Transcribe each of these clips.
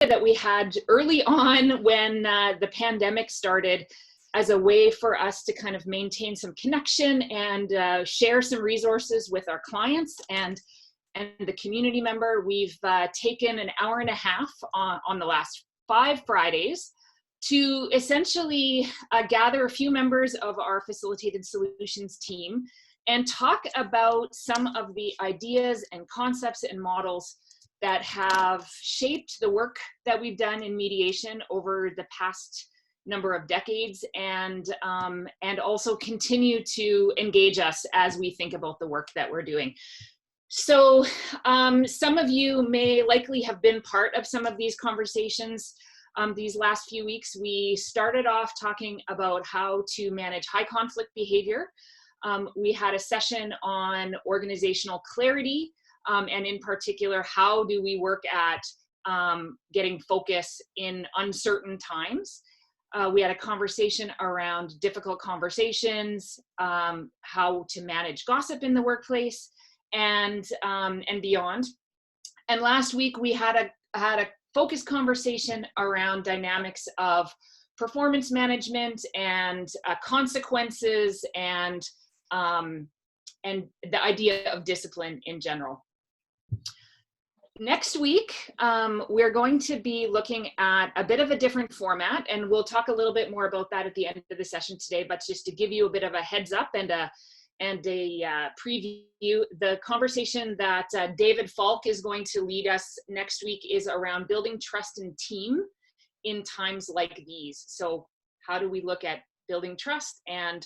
that we had early on when the pandemic started as a way for us to kind of maintain some connection and share some resources with our clients and the community member. We've taken an hour and a half on the last 5 Fridays to essentially gather a few members of our Facilitated Solutions team and talk about some of the ideas and concepts and models that have shaped the work that we've done in mediation over the past number of decades, and also continue to engage us as we think about the work that we're doing. So some of you may likely have been part of some of these conversations these last few weeks. We started off talking about how to manage high conflict behavior. We had a session on organizational clarity, and in particular, how do we work at getting focus in uncertain times. We had a conversation around difficult conversations, how to manage gossip in the workplace, and beyond. And last week we had a focused conversation around dynamics of performance management and consequences and the idea of discipline in general. Next week, we're going to be looking at a bit of a different format, and we'll talk a little bit more about that at the end of the session today, but just to give you a bit of a heads up and a preview, the conversation that David Falk is going to lead us next week is around building trust in team in times like these. So how do we look at building trust and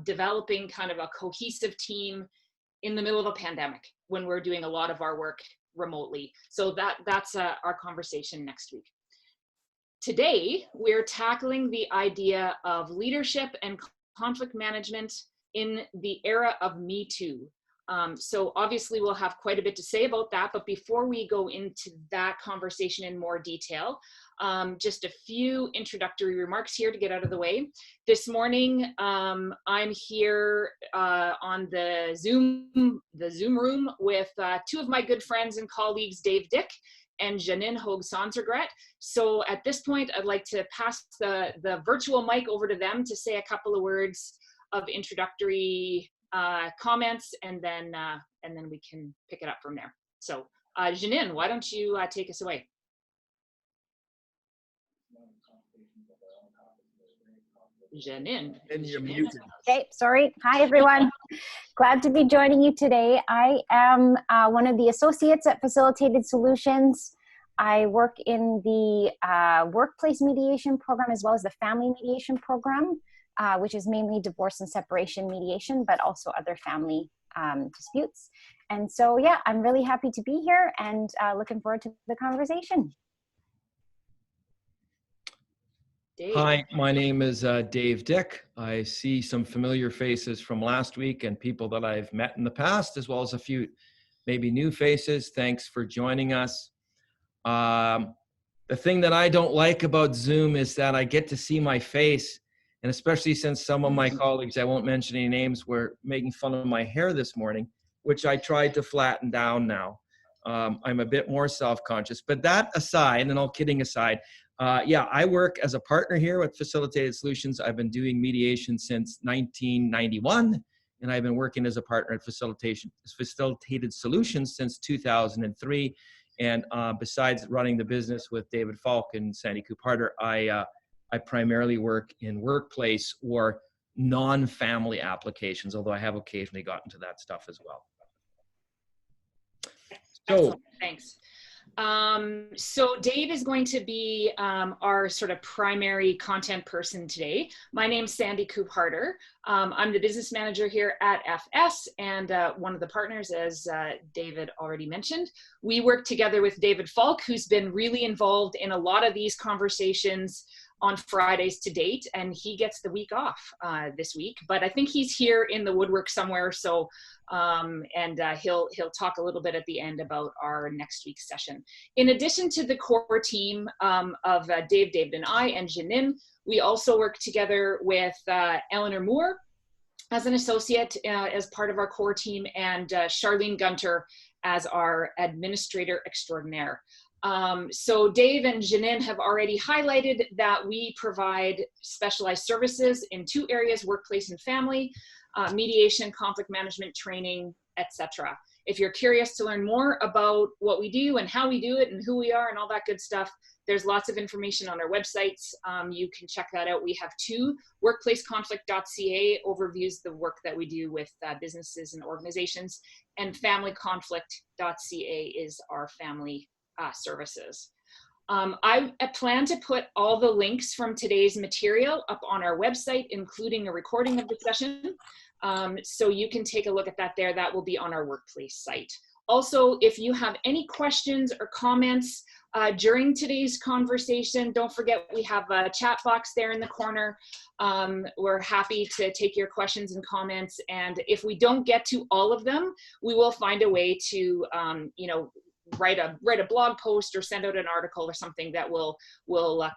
developing kind of a cohesive team in the middle of a pandemic when we're doing a lot of our work remotely. So that's our conversation next week. Today, we're tackling the idea of leadership and conflict management in the era of MeToo. So obviously we'll have quite a bit to say about that, but before we go into that conversation in more detail, just a few introductory remarks here to get out of the way. This morning, I'm here on the Zoom room with 2 of my good friends and colleagues, Dave Dick and Janine Hogue-Sansergret. So at this point, I'd like to pass the virtual mic over to them to say a couple of words of introductory comments, and then we can pick it up from there. So Janine, why don't you take us away? Janine. And you're muted. Okay, sorry. Hi, everyone. Glad to be joining you today. I am one of the associates at Facilitated Solutions. I work in the workplace mediation program as well as the family mediation program, which is mainly divorce and separation mediation, but also other family disputes. And so, yeah, I'm really happy to be here and looking forward to the conversation. Dave. Hi, my name is Dave Dick. I see some familiar faces from last week and people that I've met in the past, as well as a few maybe new faces. Thanks for joining us. The thing that I don't like about Zoom is that I get to see my face, and especially since some of my colleagues, I won't mention any names, were making fun of my hair this morning, which I tried to flatten down now. I'm a bit more self-conscious, but that aside, and all kidding aside, yeah, I work as a partner here with Facilitated Solutions. I've been doing mediation since 1991, and I've been working as a partner at Facilitated Solutions since 2003. And besides running the business with David Falk and Sandy Coop-Harder, I primarily work in workplace or non-family applications, although I have occasionally gotten to that stuff as well. So, excellent. Thanks. So Dave is going to be our sort of primary content person today. My name's Sandy Coop-Harder. I'm the business manager here at FS and one of the partners, as David already mentioned. We work together with David Falk, who's been really involved in a lot of these conversations on Fridays to date, and he gets the week off this week, but I think he's here in the woodwork somewhere. So he'll talk a little bit at the end about our next week's session. In addition to the core team of Dave, David, and I, and Janine, we also work together with Eleanor Moore as an associate as part of our core team, and Charlene Gunter as our administrator extraordinaire. So Dave and Janine have already highlighted that we provide specialized services in 2 areas, workplace and family, mediation, conflict management training, etc. If you're curious to learn more about what we do and how we do it and who we are and all that good stuff, there's lots of information on our websites. You can check that out. We have 2, workplaceconflict.ca overviews the work that we do with businesses and organizations, and familyconflict.ca is our family services. I plan to put all the links from today's material up on our website, including a recording of the session. So you can take a look at that there. That will be on our workplace site. Also, if you have any questions or comments during today's conversation, don't forget we have a chat box there in the corner. We're happy to take your questions and comments. And if we don't get to all of them, we will find a way to, you know, write a blog post or send out an article or something that will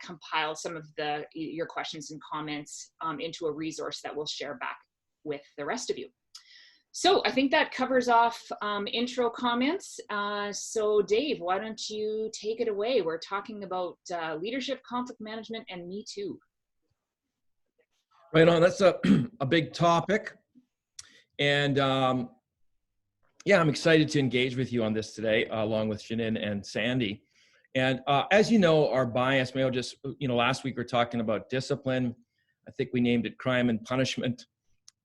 compile some of your questions and comments into a resource that we'll share back with the rest of you. So I think that covers off intro comments. So Dave, why don't you take it away? We're talking about leadership, conflict management, and Me Too. Right on. That's a big topic. And yeah, I'm excited to engage with you on this today, along with Janine and Sandy. And as you know, our bias, maybe I'll just, last week we were talking about discipline. I think we named it crime and punishment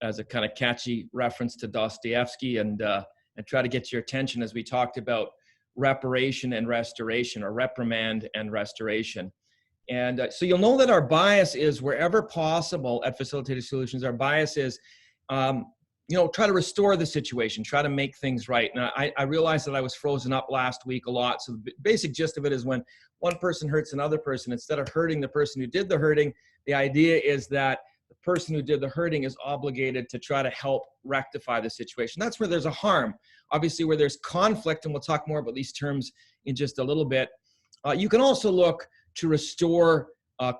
as a kind of catchy reference to Dostoevsky, and try to get your attention as we talked about reparation and restoration, or reprimand and restoration. And so you'll know that our bias is, wherever possible at Facilitated Solutions, our bias is, try to restore the situation, try to make things right. Now, I realized that I was frozen up last week a lot. So the basic gist of it is, when one person hurts another person, instead of hurting the person who did the hurting, the idea is that the person who did the hurting is obligated to try to help rectify the situation. That's where there's a harm. Obviously, where there's conflict, and we'll talk more about these terms in just a little bit, you can also look to restore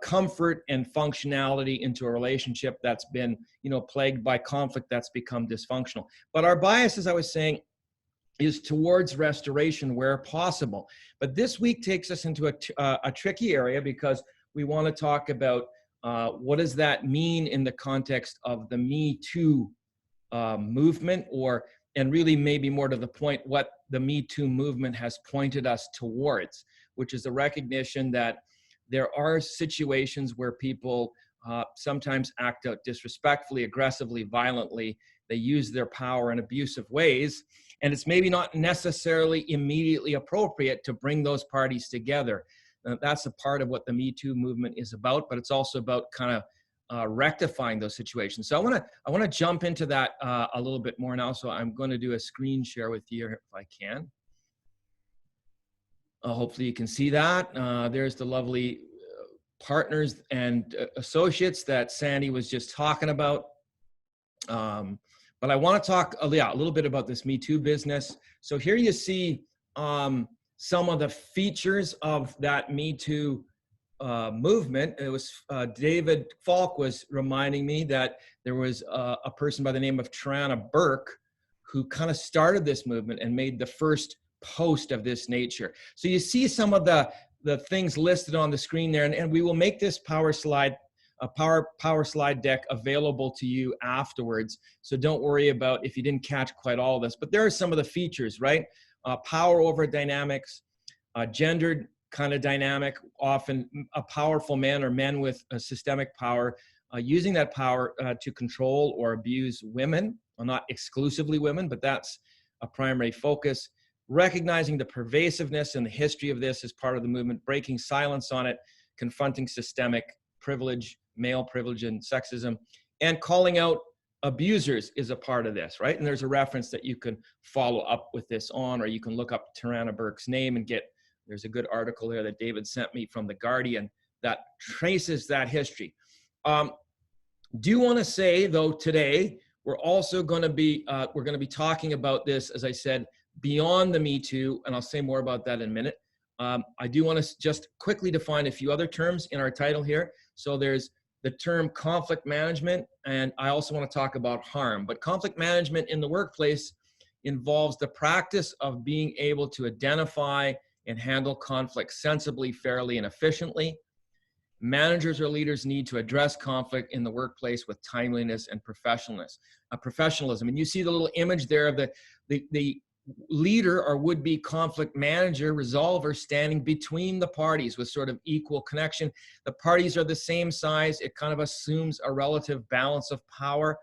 comfort and functionality into a relationship that's been, plagued by conflict, that's become dysfunctional. But our bias, as I was saying, is towards restoration where possible. But this week takes us into a tricky area, because we want to talk about what does that mean in the context of the Me Too movement, and really maybe more to the point, what the Me Too movement has pointed us towards, which is the recognition that there are situations where people sometimes act out disrespectfully, aggressively, violently. They use their power in abusive ways, and it's maybe not necessarily immediately appropriate to bring those parties together. That's a part of what the Me Too movement is about, but it's also about kind of rectifying those situations. So I want to jump into that a little bit more now. So I'm going to do a screen share with you if I can. Hopefully you can see that. There's the lovely partners and associates that Sandy was just talking about. But I want to talk a little bit about this Me Too business. So here you see some of the features of that Me Too movement. It was David Falk was reminding me that there was a person by the name of Tarana Burke who kind of started this movement and made the first post of this nature. So you see some of the things listed on the screen there, and we will make this power slide deck available to you afterwards. So don't worry about if you didn't catch quite all of this, but there are some of the features, right? Power over dynamics, gendered kind of dynamic, often a powerful man or men with a systemic power, using that power to control or abuse women, well, not exclusively women, but that's a primary focus. Recognizing the pervasiveness and the history of this as part of the movement, breaking silence on it, confronting systemic privilege, male privilege and sexism, and calling out abusers is a part of this, right? And there's a reference that you can follow up with this on, or you can look up Tarana Burke's name and there's a good article there that David sent me from The Guardian that traces that history. Do want to say though, today, we're also going to be, talking about this, as I said, beyond the Me Too, and I'll say more about that in a minute. I do want to just quickly define a few other terms in our title here. So there's the term conflict management, and I also want to talk about harm. But conflict management in the workplace involves the practice of being able to identify and handle conflict sensibly, fairly, and efficiently. Managers or leaders need to address conflict in the workplace with timeliness and professionalism. And you see the little image there of the leader or would-be conflict manager, resolver, standing between the parties with sort of equal connection. The parties are the same size. It kind of assumes a relative balance of power.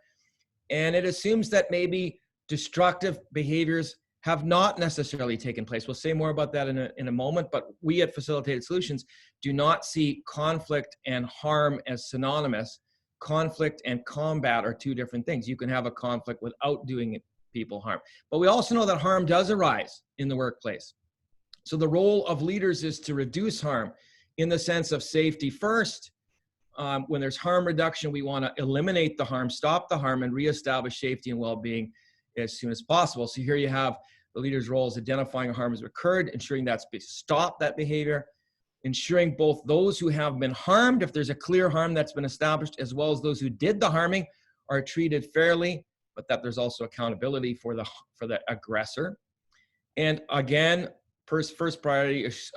And it assumes that maybe destructive behaviors have not necessarily taken place. We'll say more about that in a moment, but we at Facilitated Solutions do not see conflict and harm as synonymous. Conflict and combat are two different things. You can have a conflict without doing people harm. But we also know that harm does arise in the workplace. So the role of leaders is to reduce harm in the sense of safety first. When there's harm reduction, we want to eliminate the harm, stop the harm, and reestablish safety and well-being as soon as possible. So here you have the leader's role is identifying harm has occurred, ensuring that stop that behavior, ensuring both those who have been harmed, if there's a clear harm that's been established, as well as those who did the harming are treated fairly, but that there's also accountability for the aggressor. And again, first priority is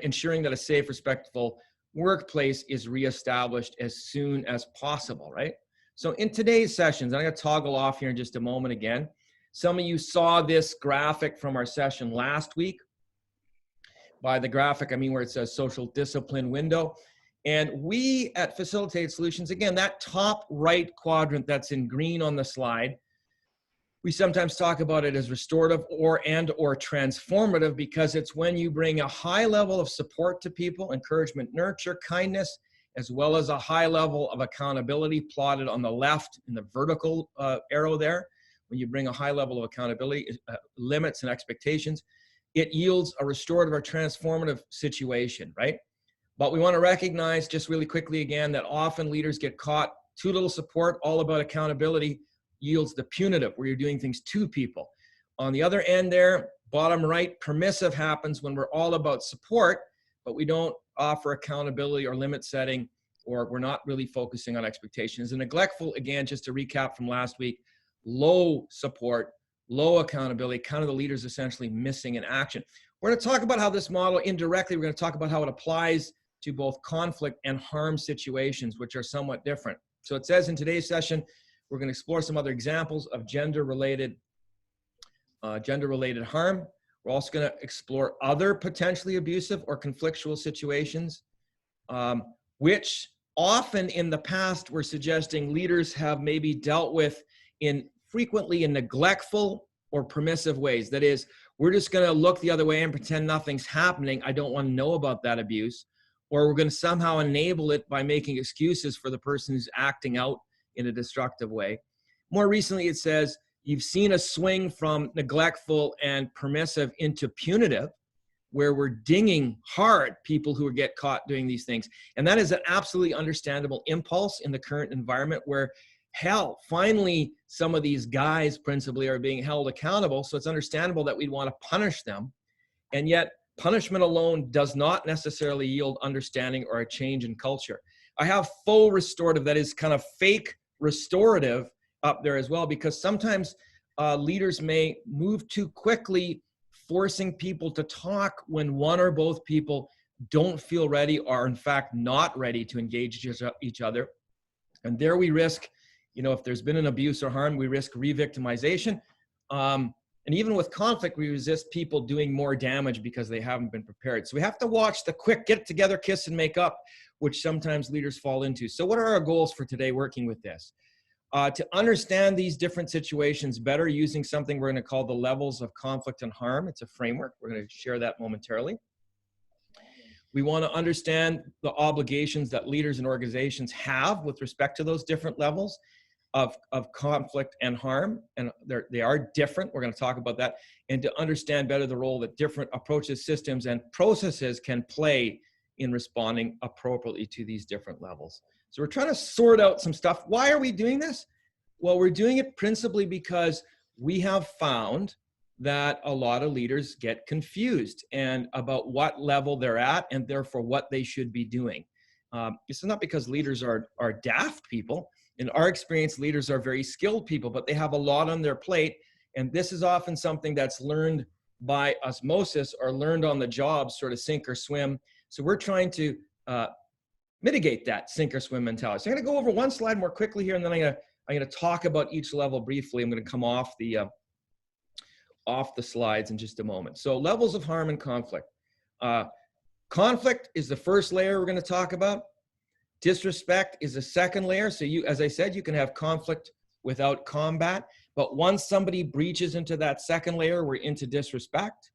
ensuring that a safe, respectful workplace is reestablished as soon as possible, right? So in today's sessions, I'm going to toggle off here in just a moment again. Some of you saw this graphic from our session last week. By the graphic, I mean where it says social discipline window. And we at Facilitated Solutions, again, that top right quadrant that's in green on the slide, we sometimes talk about it as restorative or transformative, because it's when you bring a high level of support to people, encouragement, nurture, kindness, as well as a high level of accountability plotted on the left in the vertical arrow there. When you bring a high level of accountability, limits and expectations, it yields a restorative or transformative situation, right? But we want to recognize just really quickly again that often leaders get caught too little support, all about accountability, yields the punitive, where you're doing things to people. On the other end there, bottom right, permissive happens when we're all about support, but we don't offer accountability or limit setting, or we're not really focusing on expectations. And neglectful, again, just to recap from last week, low support, low accountability, kind of the leaders essentially missing in action. We're going to talk about how this model indirectly, we're going to talk about how it applies to both conflict and harm situations, which are somewhat different. So it says in today's session, we're going to explore some other examples of gender-related harm. We're also going to explore other potentially abusive or conflictual situations, which often in the past we're suggesting leaders have maybe dealt with frequently in neglectful or permissive ways. That is, we're just going to look the other way and pretend nothing's happening. I don't want to know about that abuse. Or we're going to somehow enable it by making excuses for the person who's acting out in a destructive way. More recently, it says, you've seen a swing from neglectful and permissive into punitive, where we're dinging hard people who get caught doing these things. And that is an absolutely understandable impulse in the current environment where, hell, finally, some of these guys principally are being held accountable. So it's understandable that we'd want to punish them. And yet punishment alone does not necessarily yield understanding or a change in culture. I have faux restorative, that is kind of fake restorative up there as well, because sometimes leaders may move too quickly, forcing people to talk when one or both people don't feel ready or are in fact not ready to engage each other. And there we risk, if there's been an abuse or harm, we risk re-victimization. And even with conflict, we resist people doing more damage because they haven't been prepared. So we have to watch the quick get together, kiss and make up, which sometimes leaders fall into. So what are our goals for today working with this? To understand these different situations better using something we're going to call the levels of conflict and harm. It's a framework. We're going to share that momentarily. We want to understand the obligations that leaders and organizations have with respect to those different levels of conflict and harm, and they are different. We're going to talk about that, and to understand better the role that different approaches, systems, and processes can play in responding appropriately to these different levels. So we're trying to sort out some stuff. Why are we doing this? Well, we're doing it principally because we have found that a lot of leaders get confused and about what level they're at and therefore what they should be doing. This is not because leaders are daft people. In our experience, leaders are very skilled people, but they have a lot on their plate. And this is often something that's learned by osmosis or learned on the job, sort of sink or swim. So we're trying to mitigate that sink or swim mentality. So I'm going to go over one slide more quickly here, and then I'm going to talk about each level briefly. I'm going to come off the slides in just a moment. So levels of harm and conflict. Conflict is the first layer we're going to talk about. Disrespect is the second layer. So you, as I said, you can have conflict without combat, but once somebody breaches into that second layer, we're into disrespect.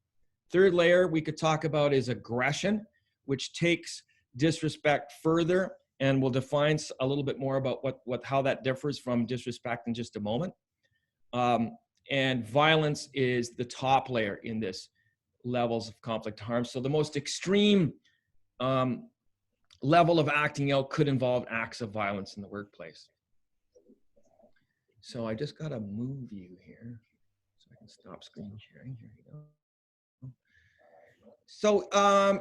Third layer we could talk about is aggression, which takes disrespect further, and we'll define a little bit more about how that differs from disrespect in just a moment. And violence is the top layer in this levels of conflict harm. So the most extreme level of acting out could involve acts of violence in the workplace. So I just got to move you here so I can stop screen sharing. Here you go. So I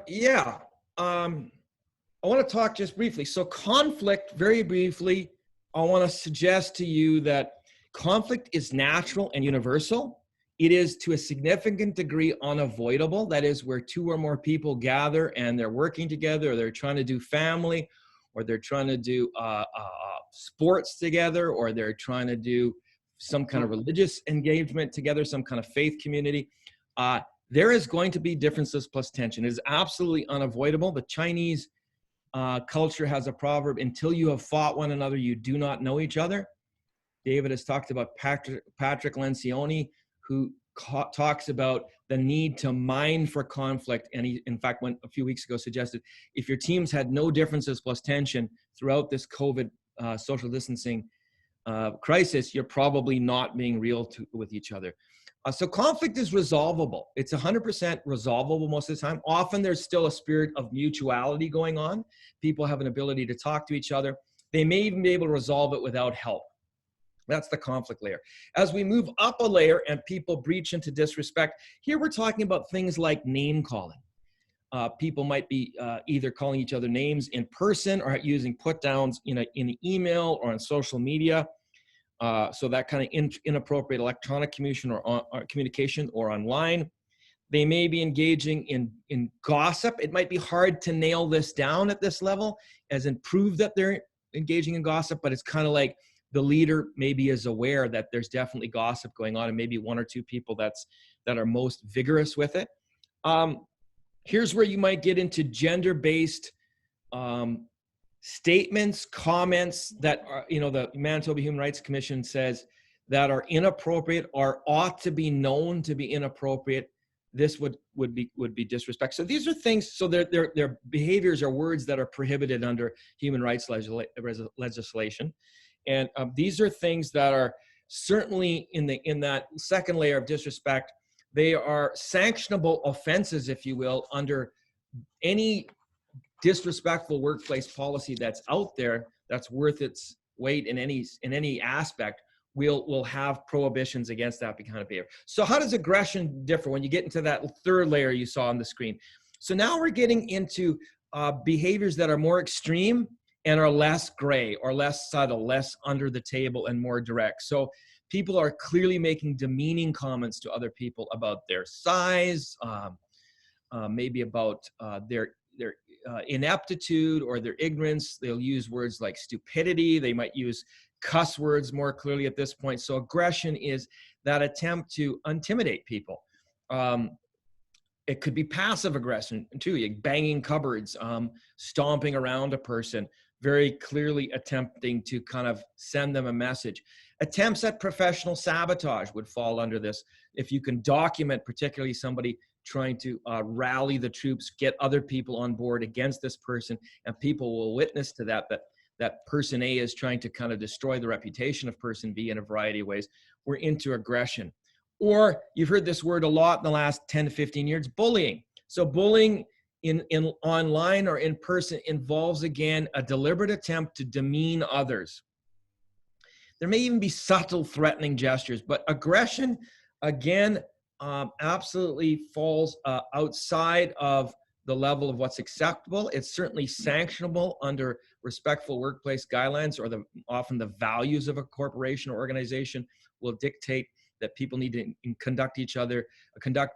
want to talk just briefly. So conflict, very briefly, I want to suggest to you that conflict is natural and universal. It is to a significant degree unavoidable. That is where two or more people gather and they're working together, or they're trying to do family, or they're trying to do sports together, or they're trying to do some kind of religious engagement together, some kind of faith community. There is going to be differences plus tension. It is absolutely unavoidable. The Chinese culture has a proverb: until you have fought one another, you do not know each other. David has talked about Patrick Lencioni, who talks about the need to mine for conflict. And he, in fact, a few weeks ago suggested if your teams had no differences plus tension throughout this COVID social distancing crisis, you're probably not being real with each other. So conflict is resolvable. It's 100% resolvable most of the time. Often there's still a spirit of mutuality going on. People have an ability to talk to each other. They may even be able to resolve it without help. That's the conflict layer. As we move up a layer and people breach into disrespect, here we're talking about things like name calling. People might be either calling each other names in person or using put downs in an email or on social media. So that kind of inappropriate electronic communication or online. They may be engaging in gossip. It might be hard to nail this down at this level, as in prove that they're engaging in gossip, but it's kind of like the leader maybe is aware that there's definitely gossip going on, and maybe one or two people that are most vigorous with it. Here's where you might get into gender-based statements, comments that are, the Manitoba Human Rights Commission says that are inappropriate or ought to be known to be inappropriate. This would be disrespect. So these are things. So their behaviors are words that are prohibited under human rights legislation, and these are things that are certainly in that second layer of disrespect. They are sanctionable offenses, if you will, under any disrespectful workplace policy that's out there that's worth its weight in any aspect. We'll have prohibitions against that kind of behavior. So how does aggression differ when you get into that third layer you saw on the screen? So now we're getting into behaviors that are more extreme and are less gray or less subtle, less under the table and more direct. So people are clearly making demeaning comments to other people about their size, maybe about their ineptitude or their ignorance. They'll use words like stupidity. They might use cuss words more clearly at this point. So aggression is that attempt to intimidate people. It could be passive aggression too, like banging cupboards, stomping around a person, very clearly attempting to kind of send them a message. Attempts at professional sabotage would fall under this. If you can document particularly somebody trying to rally the troops, get other people on board against this person, and people will witness to that person A is trying to kind of destroy the reputation of person B in a variety of ways, we're into aggression. Or you've heard this word a lot in the last 10 to 15 years, bullying. So bullying in online or in person involves, again, a deliberate attempt to demean others. There may even be subtle threatening gestures, but aggression, again, absolutely falls outside of the level of what's acceptable. It's certainly sanctionable under respectful workplace guidelines, or often the values of a corporation or organization will dictate that people need to conduct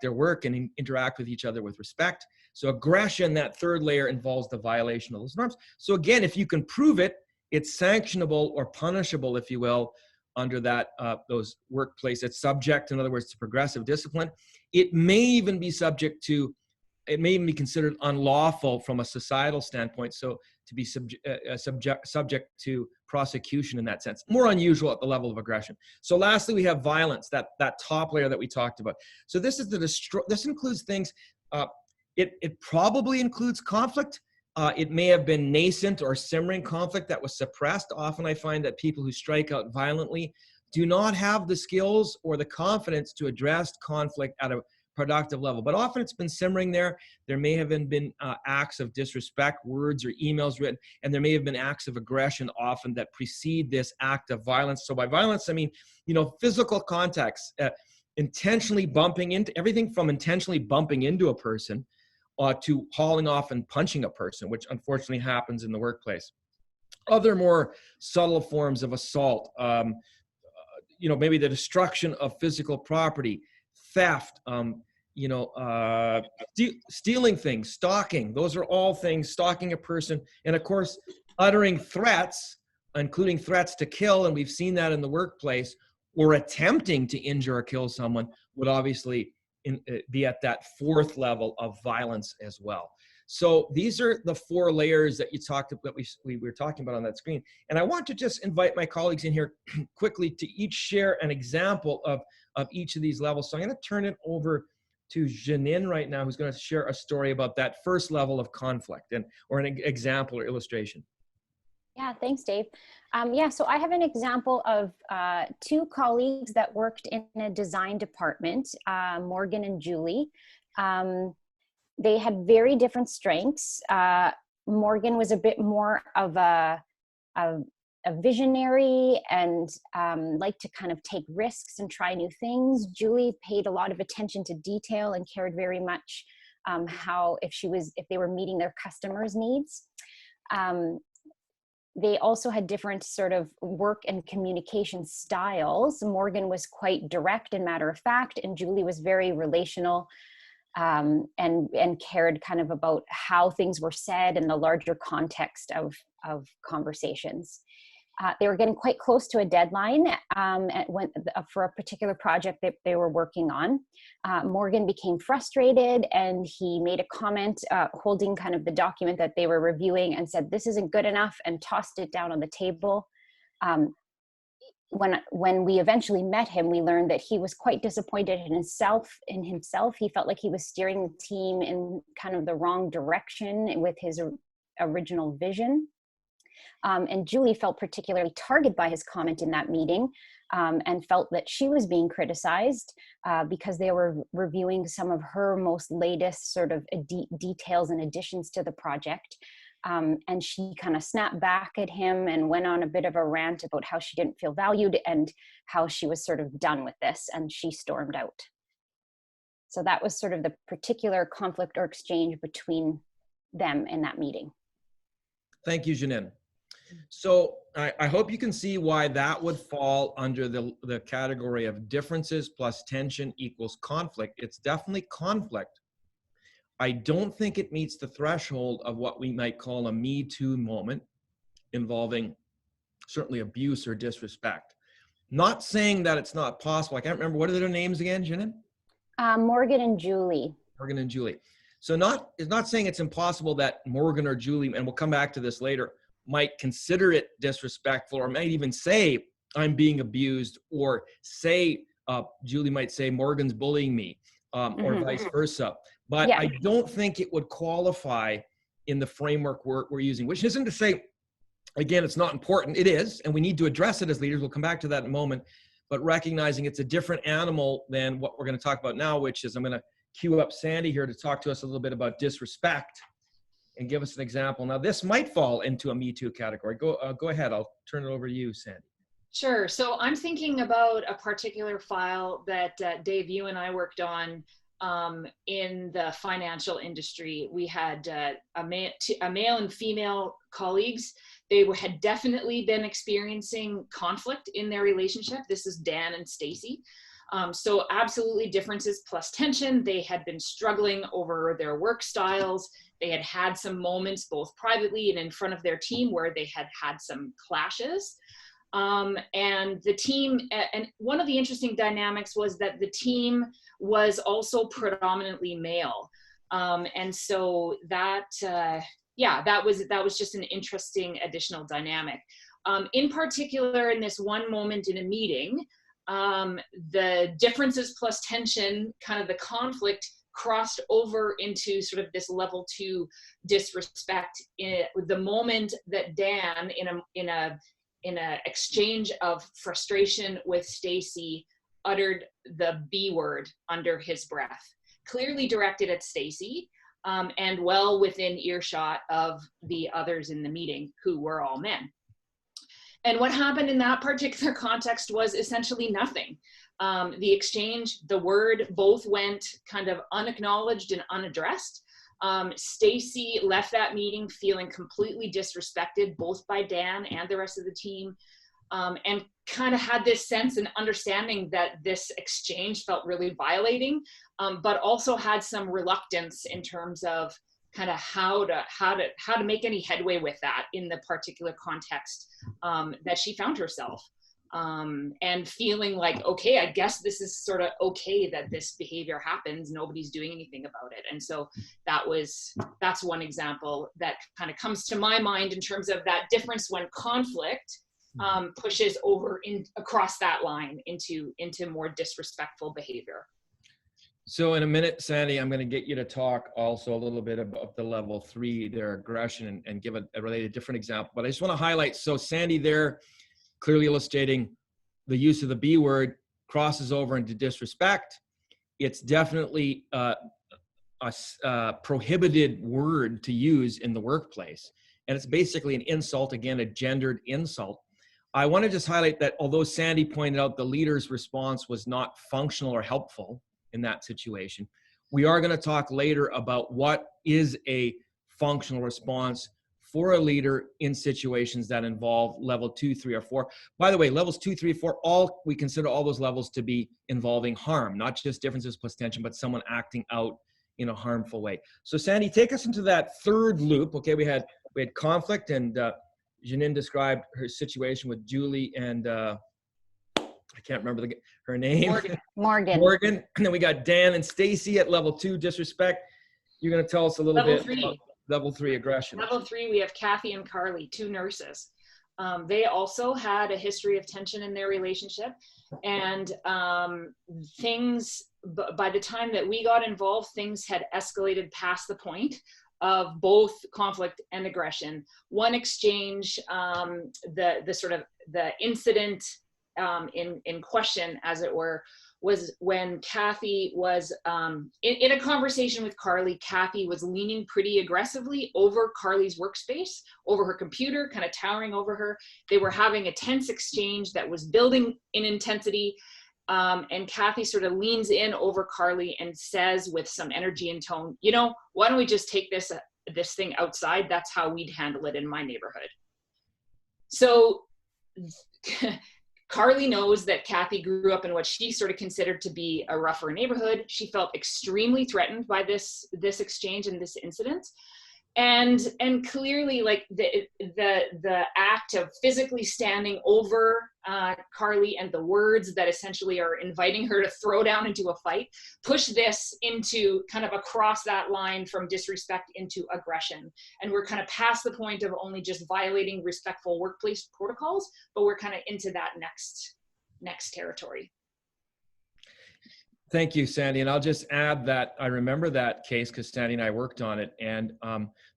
their work and interact with each other with respect. So aggression, that third layer, involves the violation of those norms. So again, if you can prove it, it's sanctionable or punishable, if you will, under that those workplace. It's subject, in other words, to progressive discipline. It may even be considered unlawful from a societal standpoint, so to be subject to prosecution in that sense. More unusual at the level of aggression. So lastly, we have violence, that top layer that we talked about. So this is this includes things, it probably includes conflict. It may have been nascent or simmering conflict that was suppressed. Often I find that people who strike out violently do not have the skills or the confidence to address conflict at a productive level. But often it's been simmering there. There may have been acts of disrespect, words or emails written, and there may have been acts of aggression often that precede this act of violence. So by violence, I mean, physical contacts, intentionally bumping into, everything from intentionally bumping into a person to hauling off and punching a person, which unfortunately happens in the workplace. Other more subtle forms of assault, maybe the destruction of physical property, theft, stealing things, stalking. Those are all things, stalking a person. And of course, uttering threats, including threats to kill, and we've seen that in the workplace, or attempting to injure or kill someone would obviously be at that fourth level of violence as well. So these are the four layers that we were talking about on that screen. And I want to just invite my colleagues in here quickly to each share an example of each of these levels. So I'm going to turn it over to Janine right now, who's going to share a story about that first level of conflict or an example or illustration. Yeah, thanks, Dave. So I have an example of two colleagues that worked in a design department, Morgan and Julie. They had very different strengths. Morgan was a bit more of a visionary and liked to kind of take risks and try new things. Julie paid a lot of attention to detail and cared very much if they were meeting their customers' needs. They also had different sort of work and communication styles. Morgan was quite direct and matter of fact, and Julie was very relational and cared kind of about how things were said and the larger context of conversations. They were getting quite close to a deadline for a particular project that they were working on. Morgan became frustrated and he made a comment holding kind of the document that they were reviewing and said, "This isn't good enough," and tossed it down on the table. When we eventually met him, we learned that he was quite disappointed in himself. He felt like he was steering the team in kind of the wrong direction with his original vision. And Julie felt particularly targeted by his comment in that meeting and felt that she was being criticized because they were reviewing some of her most latest sort of details and additions to the project. And she kind of snapped back at him and went on a bit of a rant about how she didn't feel valued and how she was sort of done with this, and she stormed out. So that was sort of the particular conflict or exchange between them in that meeting. Thank you, Janine. So I hope you can see why that would fall under the category of differences plus tension equals conflict. It's definitely conflict. I don't think it meets the threshold of what we might call a MeToo moment involving certainly abuse or disrespect. Not saying that it's not possible. I can't remember, what are their names again, Janine? Morgan and Julie. Morgan and Julie. So it's not saying it's impossible that Morgan or Julie, and we'll come back to this later, might consider it disrespectful, or might even say, "I'm being abused," or say, Julie might say, "Morgan's bullying me," or vice versa. But yeah. I don't think it would qualify in the framework we're using, which isn't to say, again, it's not important. It is, and we need to address it as leaders. We'll come back to that in a moment. But recognizing it's a different animal than what we're going to talk about now, which is, I'm going to cue up Sandy here to talk to us a little bit about disrespect and give us an example. Now, this might fall into a MeToo category. Go ahead. I'll turn it over to you, Sandy. Sure. So I'm thinking about a particular file that Dave, you and I worked on in the financial industry. We had a male and female colleagues. They had definitely been experiencing conflict in their relationship. This is Dan and Stacy. So absolutely differences plus tension. They had been struggling over their work styles. They had had some moments both privately and in front of their team where they had had some clashes. And the team, and one of the interesting dynamics was that the team was also predominantly male. And so that, yeah, that was just an interesting additional dynamic. In particular, in this one moment in a meeting, the differences plus tension, kind of the conflict, crossed over into sort of this level 2 disrespect. The moment that Dan, in a exchange of frustration with Stacy, uttered the B word under his breath, clearly directed at Stacy, and well within earshot of the others in the meeting, who were all men. And what happened in that particular context was essentially nothing. The exchange, the word, both went kind of unacknowledged and unaddressed. Stacy left that meeting feeling completely disrespected, both by Dan and the rest of the team, and kind of had this sense and understanding that this exchange felt really violating, but also had some reluctance in terms of kind of how to make any headway with that in the particular context that she found herself, and feeling like, okay, I guess this is sort of okay that this behavior happens, nobody's doing anything about it. And so that's one example that kind of comes to my mind in terms of that difference when conflict pushes over across that line into more disrespectful behavior. So in a minute, Sandy, I'm going to get you to talk also a little bit about the level 3, their aggression, and give a related different example. But I just want to highlight, so Sandy there clearly illustrating the use of the B word crosses over into disrespect. It's definitely a prohibited word to use in the workplace. And it's basically an insult, again, a gendered insult. I want to just highlight that although Sandy pointed out the leader's response was not functional or helpful in that situation, we are going to talk later about what is a functional response for a leader in situations that involve level 2, 3, or 4. By the way, levels 2, 3, 4, we consider all those levels to be involving harm, not just differences plus tension, but someone acting out in a harmful way. So Sandy, take us into that third loop. Okay, we had conflict, and Janine described her situation with Julie and I can't remember her name. Morgan. And then we got Dan and Stacy at level 2, disrespect. You're going to tell us a little bit about level 3, aggression. Level 3, we have Kathy and Carly, 2 nurses. They also had a history of tension in their relationship, and things, by the time that we got involved, things had escalated past the point of both conflict and aggression. One exchange, the incident in question, as it were, was when Kathy was in a conversation with Carly. Kathy was leaning pretty aggressively over Carly's workspace, over her computer, kind of towering over her. They were having a tense exchange that was building in intensity, and Kathy sort of leans in over Carly and says with some energy and tone, you know, why don't we just take this thing outside? That's how we'd handle it in my neighborhood. So Carly knows that Kathy grew up in what she sort of considered to be a rougher neighborhood. She felt extremely threatened by this exchange and this incident. And clearly, like the act of physically standing over Carly and the words that essentially are inviting her to throw down into a fight, push this into kind of across that line from disrespect into aggression. And we're kind of past the point of only just violating respectful workplace protocols, but we're kind of into that next territory. Thank you, Sandy. And I'll just add that I remember that case because Sandy and I worked on it. And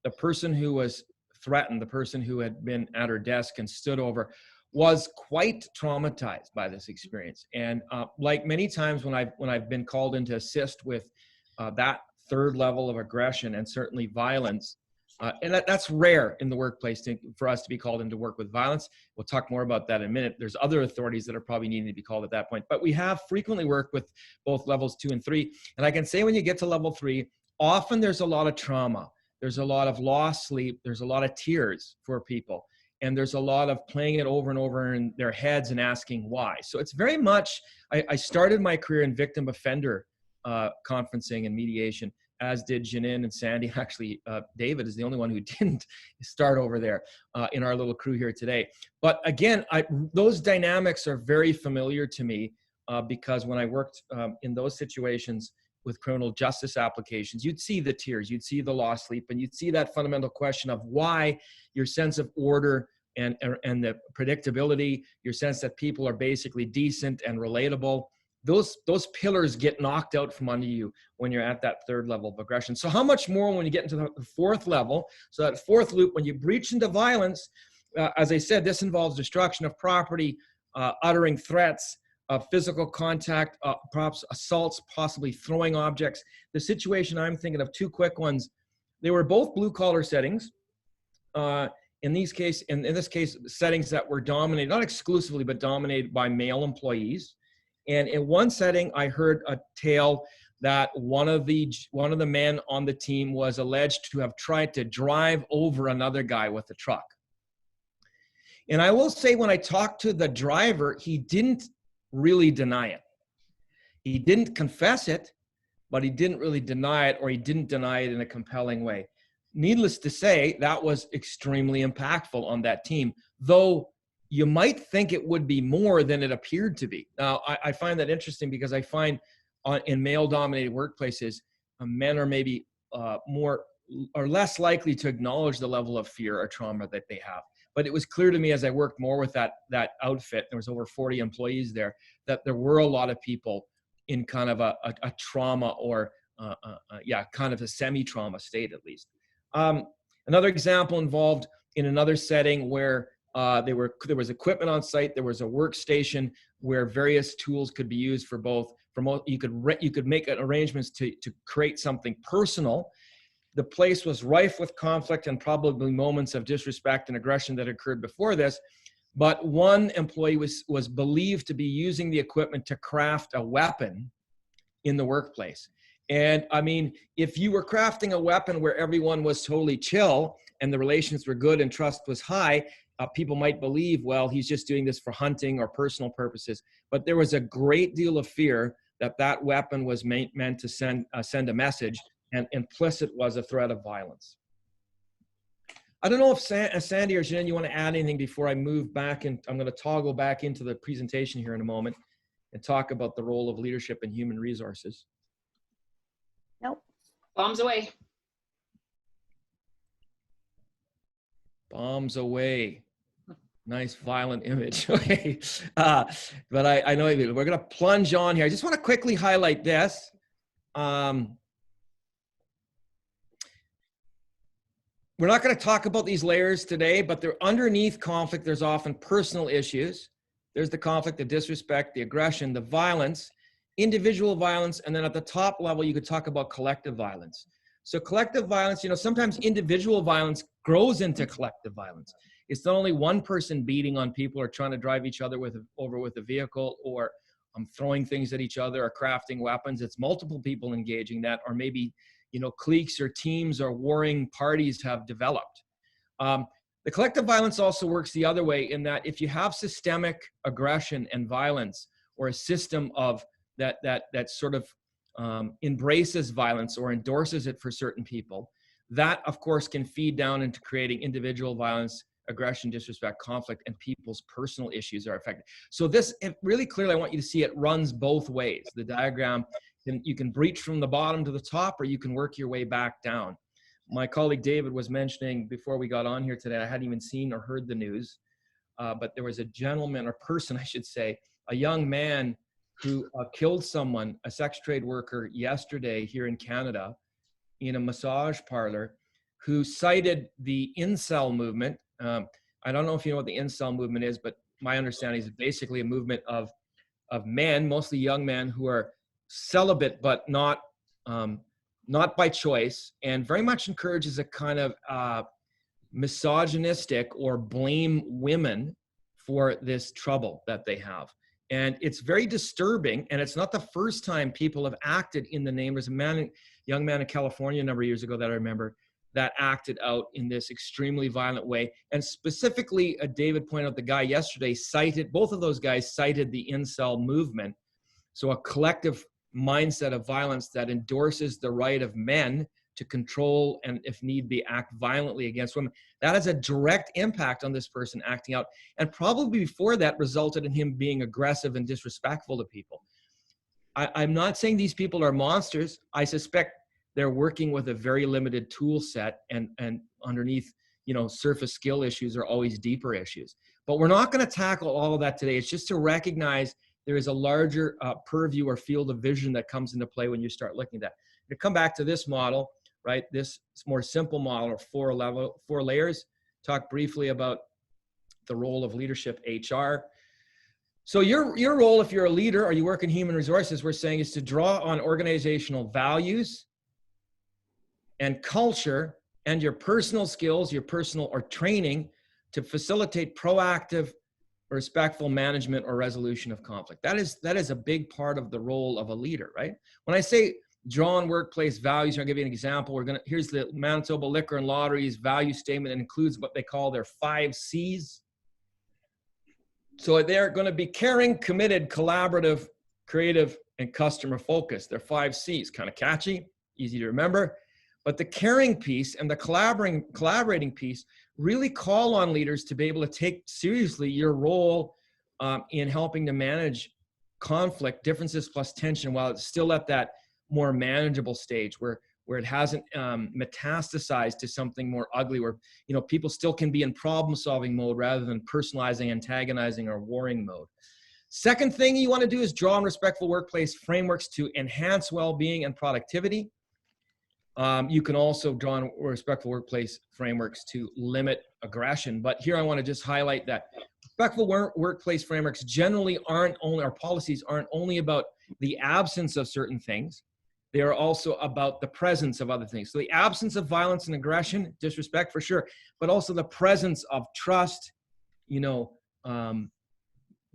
the person who was threatened, the person who had been at her desk and stood over, was quite traumatized by this experience. And like many times when I've been called in to assist with that third level of aggression and certainly violence, and that's rare in the workplace for us to be called in to work with violence. We'll talk more about that in a minute. There's other authorities that are probably needing to be called at that point. But we have frequently worked with both levels 2 and 3. And I can say when you get to level 3, often there's a lot of trauma. There's a lot of lost sleep. There's a lot of tears for people. and there's a lot of playing it over and over in their heads and asking why. So it's very much, I started my career in victim offender conferencing and mediation, as did Janine and Sandy. Actually, David is the only one who didn't start over there in our little crew here today. But again, those dynamics are very familiar to me because when I worked in those situations with criminal justice applications, you'd see the tears, you'd see the lost sleep, and you'd see that fundamental question of why your sense of order and the predictability, your sense that people are basically decent and relatable, those pillars get knocked out from under you when you're at that third level of aggression. So how much more when you get into the fourth level? So that fourth loop, when you breach into violence, as I said, this involves destruction of property, uttering threats, physical contact, perhaps assaults, possibly throwing objects. The situation I'm thinking of, two quick ones. They were both blue collar settings. In this case, settings that were dominated, not exclusively, but dominated by male employees. And in one setting, I heard a tale that one of the men on the team was alleged to have tried to drive over another guy with a truck. And I will say, when I talked to the driver, he didn't really deny it. He didn't confess it, but he didn't really deny it, or he didn't deny it in a compelling way. Needless to say, that was extremely impactful on that team, though you might think it would be more than it appeared to be. Now, I find that interesting because I find in male-dominated workplaces, men are maybe more or less likely to acknowledge the level of fear or trauma that they have. But it was clear to me as I worked more with that outfit, there was over 40 employees there, that there were a lot of people in kind of a trauma or kind of a semi-trauma state at least. Another example involved in another setting where there was equipment on site, there was a workstation where various tools could be used for both. You could make arrangements to create something personal. The place was rife with conflict and probably moments of disrespect and aggression that occurred before this. But one employee was believed to be using the equipment to craft a weapon in the workplace. And I mean, if you were crafting a weapon where everyone was totally chill and the relations were good and trust was high, people might believe, well, he's just doing this for hunting or personal purposes. But there was a great deal of fear that weapon was meant to send a message, and implicit was a threat of violence. I don't know if Sandy or Jen, you want to add anything before I move back, and I'm going to toggle back into the presentation here in a moment and talk about the role of leadership in human resources. Nope. Bombs away. Bombs away. Nice violent image. Okay. But I know we're going to plunge on here. I just want to quickly highlight this. We're not going to talk about these layers today, but they're underneath conflict. There's often personal issues. There's the conflict, the disrespect, the aggression, the violence, individual violence, and then at the top level, you could talk about collective violence. So collective violence, sometimes individual violence grows into collective violence. It's not only one person beating on people or trying to drive each other over with a vehicle, or throwing things at each other or crafting weapons. It's multiple people engaging that, or maybe cliques or teams or warring parties have developed. The collective violence also works the other way, in that if you have systemic aggression and violence, or a system of that sort of embraces violence or endorses it for certain people, that of course can feed down into creating individual violence, aggression, disrespect, conflict, and people's personal issues are affected. So this, really clearly, I want you to see it runs both ways. The diagram, you can breach from the bottom to the top, or you can work your way back down. My colleague David was mentioning before we got on here today, I hadn't even seen or heard the news, but there was a gentleman, or person I should say, a young man who killed someone, a sex trade worker, yesterday here in Canada in a massage parlor, who cited the incel movement. I don't know if you know what the incel movement is, but my understanding is basically a movement of men, mostly young men, who are celibate but not by choice, and very much encourages a kind of misogynistic or blame women for this trouble that they have. And it's very disturbing, and it's not the first time people have acted in the name. There's a young man in California a number of years ago that I remember, that acted out in this extremely violent way. And specifically, David pointed out, the guy yesterday cited, both of those guys cited the incel movement. So a collective mindset of violence that endorses the right of men to control and, if need be, act violently against women. That has a direct impact on this person acting out. And probably before that resulted in him being aggressive and disrespectful to people. I'm not saying these people are monsters. I suspect they're working with a very limited tool set, and underneath, surface skill issues are always deeper issues. But we're not going to tackle all of that today. It's just to recognize there is a larger purview or field of vision that comes into play when you start looking at that. To come back to this model, right? This more simple model of four layers. Talk briefly about the role of leadership, HR. So your role, if you're a leader or you work in human resources, we're saying, is to draw on organizational values and culture and your personal skills, your personal or training to facilitate proactive, respectful management or resolution of conflict. That is a big part of the role of a leader, right? When I say draw on workplace values, I'll give you an example. Here's the Manitoba Liquor and Lotteries value statement. It includes what they call their 5 C's. So they're going to be caring, committed, collaborative, creative, and customer focused. They're 5 C's, kind of catchy, easy to remember. But the caring piece and the collaborating piece really call on leaders to be able to take seriously your role in helping to manage conflict, differences plus tension, while it's still at that more manageable stage where it hasn't metastasized to something more ugly, where people still can be in problem-solving mode rather than personalizing, antagonizing, or warring mode. Second thing you want to do is draw on respectful workplace frameworks to enhance well-being and productivity. You can also draw on respectful workplace frameworks to limit aggression. But here I want to just highlight that respectful workplace frameworks generally our policies aren't only about the absence of certain things. They are also about the presence of other things. So the absence of violence and aggression, disrespect for sure, but also the presence of trust,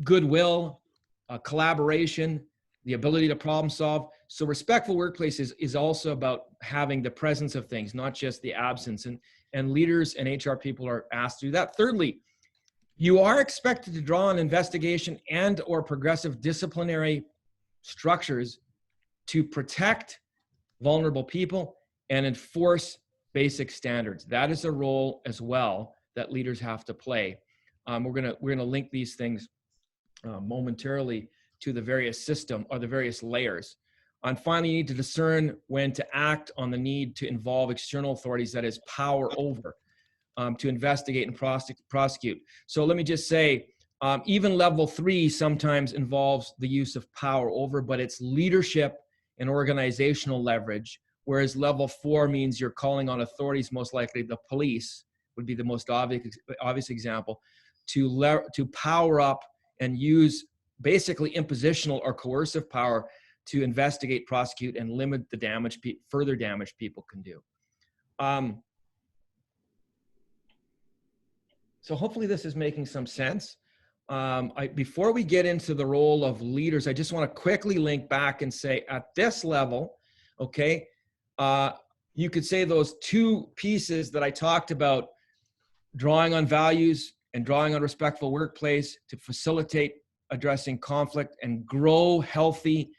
goodwill, collaboration, the ability to problem solve. So respectful workplaces is also about having the presence of things, not just the absence. And leaders and HR people are asked to do that. Thirdly, you are expected to draw on investigation and or progressive disciplinary structures to protect vulnerable people and enforce basic standards. That is a role as well that leaders have to play. We're gonna link these things momentarily to the various system or the various layers. And finally, you need to discern when to act on the need to involve external authorities, that is power over, to investigate and prosecute. So let me just say, even level 3 sometimes involves the use of power over, but it's leadership and organizational leverage, whereas level 4 means you're calling on authorities, most likely the police would be the most obvious example, to power up and use basically impositional or coercive power to investigate, prosecute, and limit the damage, further damage people can do. So hopefully this is making some sense. Before we get into the role of leaders, I just want to quickly link back and say at this level, okay, you could say those 2 pieces that I talked about, drawing on values and drawing on respectful workplace to facilitate addressing conflict and grow healthy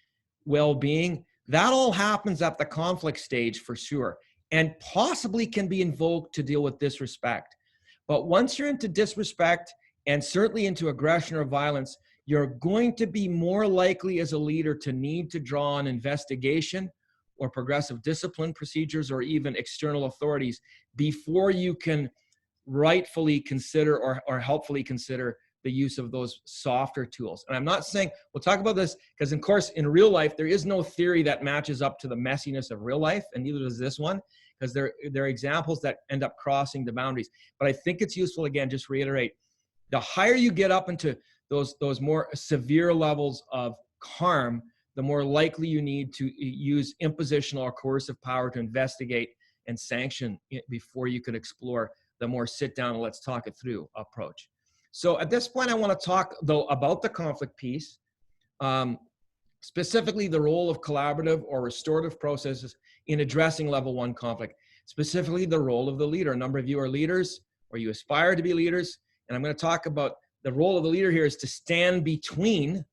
well-being, that all happens at the conflict stage for sure, and possibly can be invoked to deal with disrespect. But once you're into disrespect and certainly into aggression or violence, you're going to be more likely as a leader to need to draw on investigation or progressive discipline procedures or even external authorities before you can rightfully consider or helpfully consider the use of those softer tools. And I'm not saying, we'll talk about this because of course in real life, there is no theory that matches up to the messiness of real life, and neither does this one, because there are examples that end up crossing the boundaries. But I think it's useful, again, just reiterate, the higher you get up into those more severe levels of harm, the more likely you need to use impositional or coercive power to investigate and sanction it before you could explore the more sit down and let's talk it through approach. So at this point, I want to talk though about the conflict piece, specifically the role of collaborative or restorative processes in addressing level 1 conflict. specifically the role of the leader. A number of you are leaders, or you aspire to be leaders, and I'm going to talk about the role of the leader here is to stand between,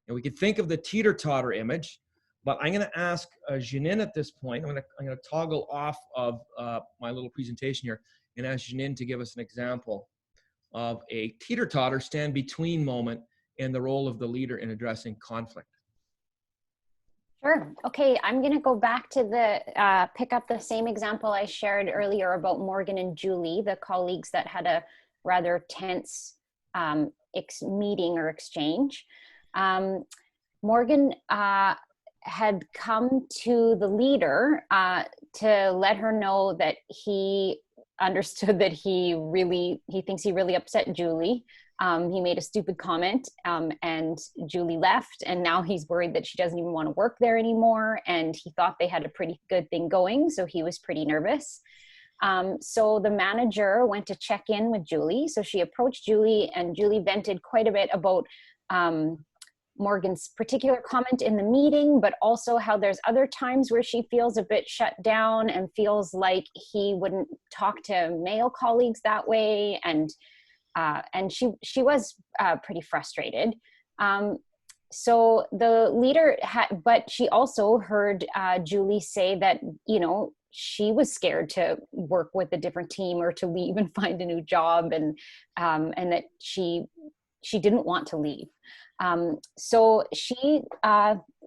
and we could think of the teeter-totter image, but I'm going to ask Janine at this point, I'm going to toggle off of my little presentation here and ask Janine to give us an example of a teeter-totter stand between moment and the role of the leader in addressing conflict. Sure. Okay, I'm going to go back to the, pick up the same example I shared earlier about Morgan and Julie, the colleagues that had a rather tense meeting or exchange. Morgan had come to the leader to let her know that he understood that he thinks he really upset Julie. He made a stupid comment and Julie left, and now he's worried that she doesn't even want to work there anymore, and he thought they had a pretty good thing going, so he was pretty nervous. So the manager went to check in with Julie. So she approached Julie, and Julie vented quite a bit about Morgan's particular comment in the meeting, but also how there's other times where she feels a bit shut down and feels like he wouldn't talk to male colleagues that way. And she was pretty frustrated. So the leader but she also heard Julie say that, you know, she was scared to work with a different team or to leave and find a new job, and that she didn't want to leave. So she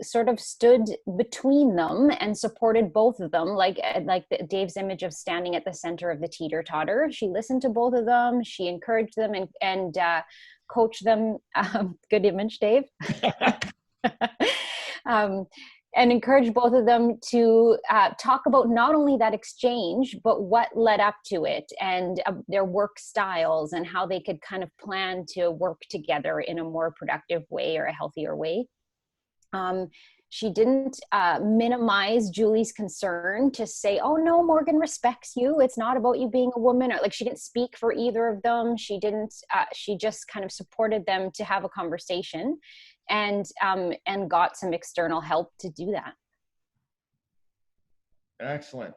sort of stood between them and supported both of them, like Dave's image of standing at the center of the teeter-totter. She listened to both of them. She encouraged them and coached them. Good image, Dave. And encourage both of them to talk about not only that exchange, but what led up to it, and their work styles, and how they could kind of plan to work together in a more productive way or a healthier way. She didn't minimize Julie's concern to say, oh no, Morgan respects you. It's not about you being a woman. Or like, she didn't speak for either of them. She just kind of supported them to have a conversation, and got some external help to do that. Excellent.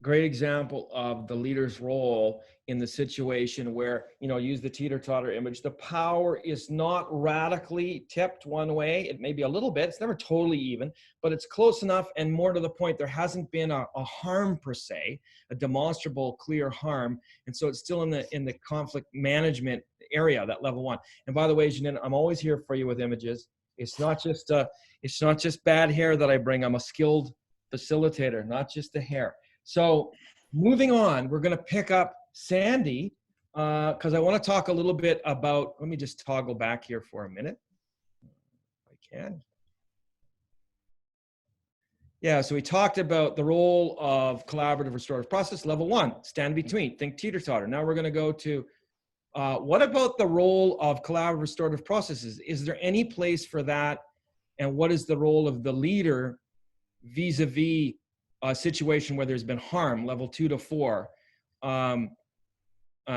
Great example of the leader's role in the situation where, you know, use the teeter-totter image. The power is not radically tipped one way. It may be a little bit. It's never totally even, but it's close enough, and more to the point, there hasn't been a harm per se, a demonstrable, clear harm. And so it's still in the conflict management area, that level one. And by the way, Janine, I'm always here for you with images. It's not just bad hair that I bring. I'm a skilled facilitator, not just the hair. So moving on, we're going to pick up Sandy because I want to talk a little bit about, let me just toggle back here for a minute. If I can. Yeah, so we talked about the role of collaborative restorative process, level one, stand between, think teeter-totter. Now we're going to go to, what about the role of collaborative restorative processes? Is there any place for that? And what is the role of the leader vis-a-vis a situation where there's been harm, level 2 to 4.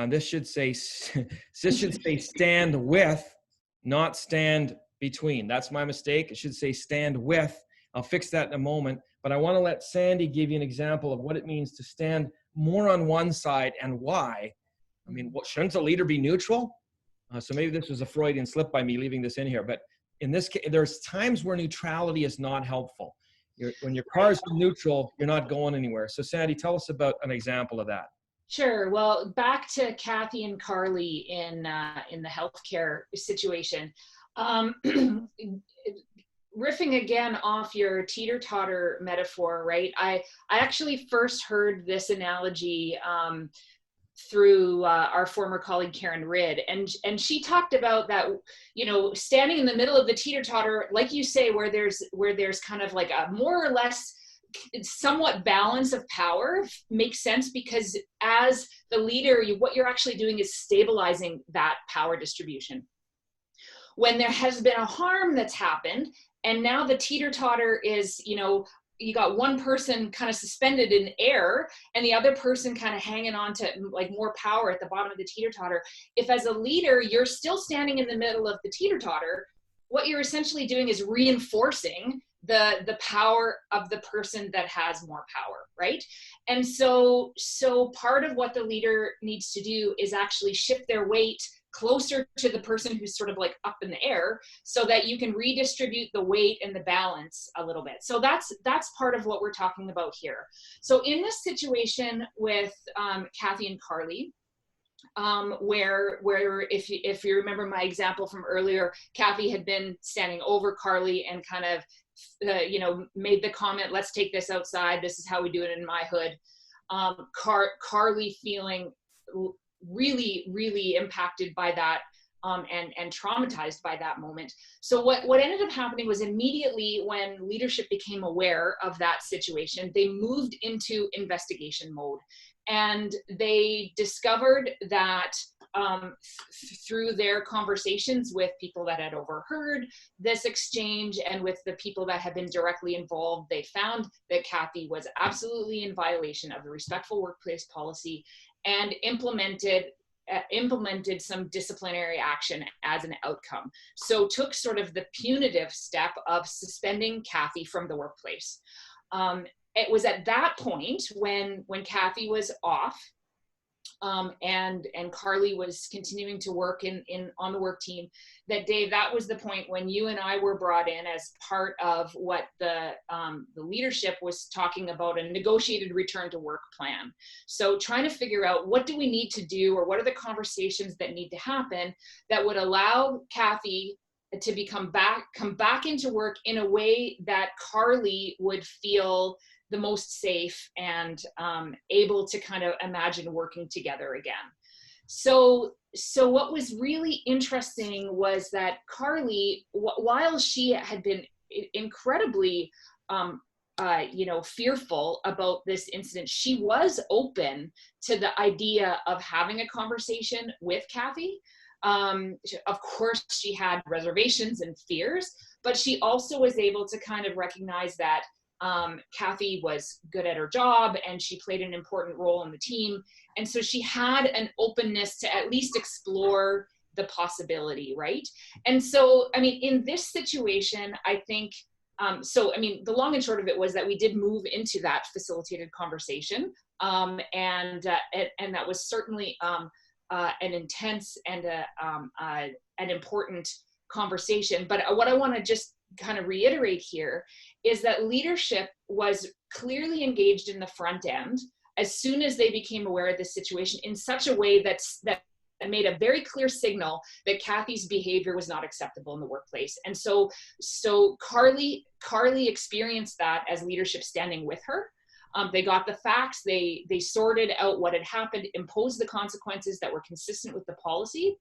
This should say stand with, not stand between. That's my mistake. It should say stand with. I'll fix that in a moment. But I want to let Sandy give you an example of what it means to stand more on one side and why. I mean, shouldn't a leader be neutral? So maybe this was a Freudian slip by me leaving this in here. But in this case, there's times where neutrality is not helpful. When your car is neutral, you're not going anywhere. So Sandy, tell us about an example of that. Sure. Well, back to Kathy and Carly in the healthcare situation. Riffing again off your teeter-totter metaphor, right? I actually first heard this analogy through our former colleague Karen Ridd, and she talked about that, you know, standing in the middle of the teeter-totter, like you say, where there's kind of like a more or less somewhat balance of power makes sense, because as the leader, what you're actually doing is stabilizing that power distribution. When there has been a harm that's happened, and now the teeter-totter is, you know, you got one person kind of suspended in air and the other person kind of hanging on to like more power at the bottom of the teeter-totter. If as a leader, you're still standing in the middle of the teeter-totter, what you're essentially doing is reinforcing the power of the person that has more power, right? And so part of what the leader needs to do is actually shift their weight closer to the person who's sort of like up in the air, so that you can redistribute the weight and the balance a little bit. So that's part of what we're talking about here. So in this situation with Kathy and Carly, where if you remember my example from earlier, Kathy had been standing over Carly and kind of made the comment, let's take this outside, this is how we do it in my hood. Carly feeling really, really impacted by that, and traumatized by that moment. So what ended up happening was, immediately when leadership became aware of that situation, they moved into investigation mode. And they discovered that through their conversations with people that had overheard this exchange and with the people that had been directly involved, they found that Kathy was absolutely in violation of the respectful workplace policy, and implemented some disciplinary action as an outcome. So took sort of the punitive step of suspending Kathy from the workplace. It was at that point when Kathy was off, and Carly was continuing to work on the work team, that Dave, that was the point when you and I were brought in as part of what the leadership was talking about, a negotiated return to work plan. So trying to figure out, what do we need to do, or what are the conversations that need to happen that would allow Kathy to come back into work in a way that Carly would feel the most safe and able to kind of imagine working together again. So what was really interesting was that Carly, while she had been incredibly fearful about this incident, she was open to the idea of having a conversation with Kathy. Of course, she had reservations and fears, but she also was able to kind of recognize that Kathy was good at her job and she played an important role in the team. And so she had an openness to at least explore the possibility, right? And so, I mean, in this situation, I think, the long and short of it was that we did move into that facilitated conversation. And that was certainly an intense and an important conversation. But what I want to just kind of reiterate here is that leadership was clearly engaged in the front end as soon as they became aware of the situation, in such a way that made a very clear signal that Kathy's behavior was not acceptable in the workplace. And so Carly experienced that as leadership standing with her. They got the facts, they sorted out what had happened, imposed the consequences that were consistent with the policy.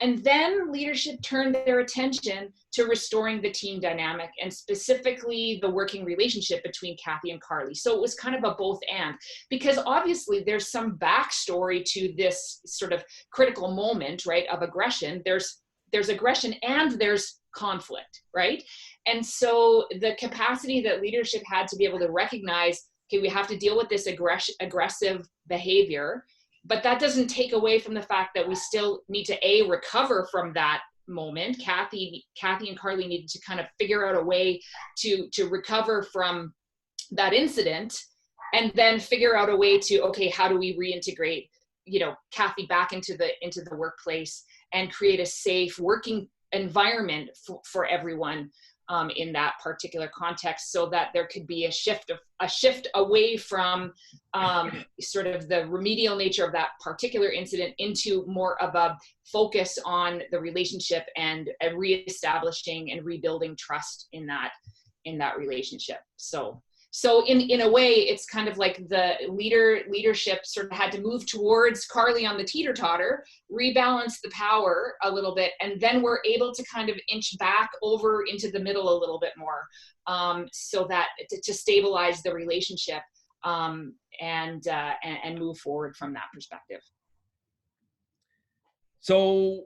And then leadership turned their attention to restoring the team dynamic, and specifically the working relationship between Kathy and Carly. So it was kind of a both and, because obviously there's some backstory to this sort of critical moment, right, of aggression. There's aggression and there's conflict, right? And so the capacity that leadership had to be able to recognize, okay, we have to deal with this aggressive behavior, but that doesn't take away from the fact that we still need to recover from that moment. Kathy and Carly needed to kind of figure out a way to recover from that incident, and then figure out a way to, okay, how do we reintegrate, Kathy back into the workplace and create a safe working environment for everyone in that particular context, so that there could be a shift away from sort of the remedial nature of that particular incident into more of a focus on the relationship and reestablishing and rebuilding trust in that relationship. So in a way, it's kind of like the leadership sort of had to move towards Carly on the teeter-totter, rebalance the power a little bit, and then we're able to kind of inch back over into the middle a little bit more, so that to stabilize the relationship and move forward from that perspective. So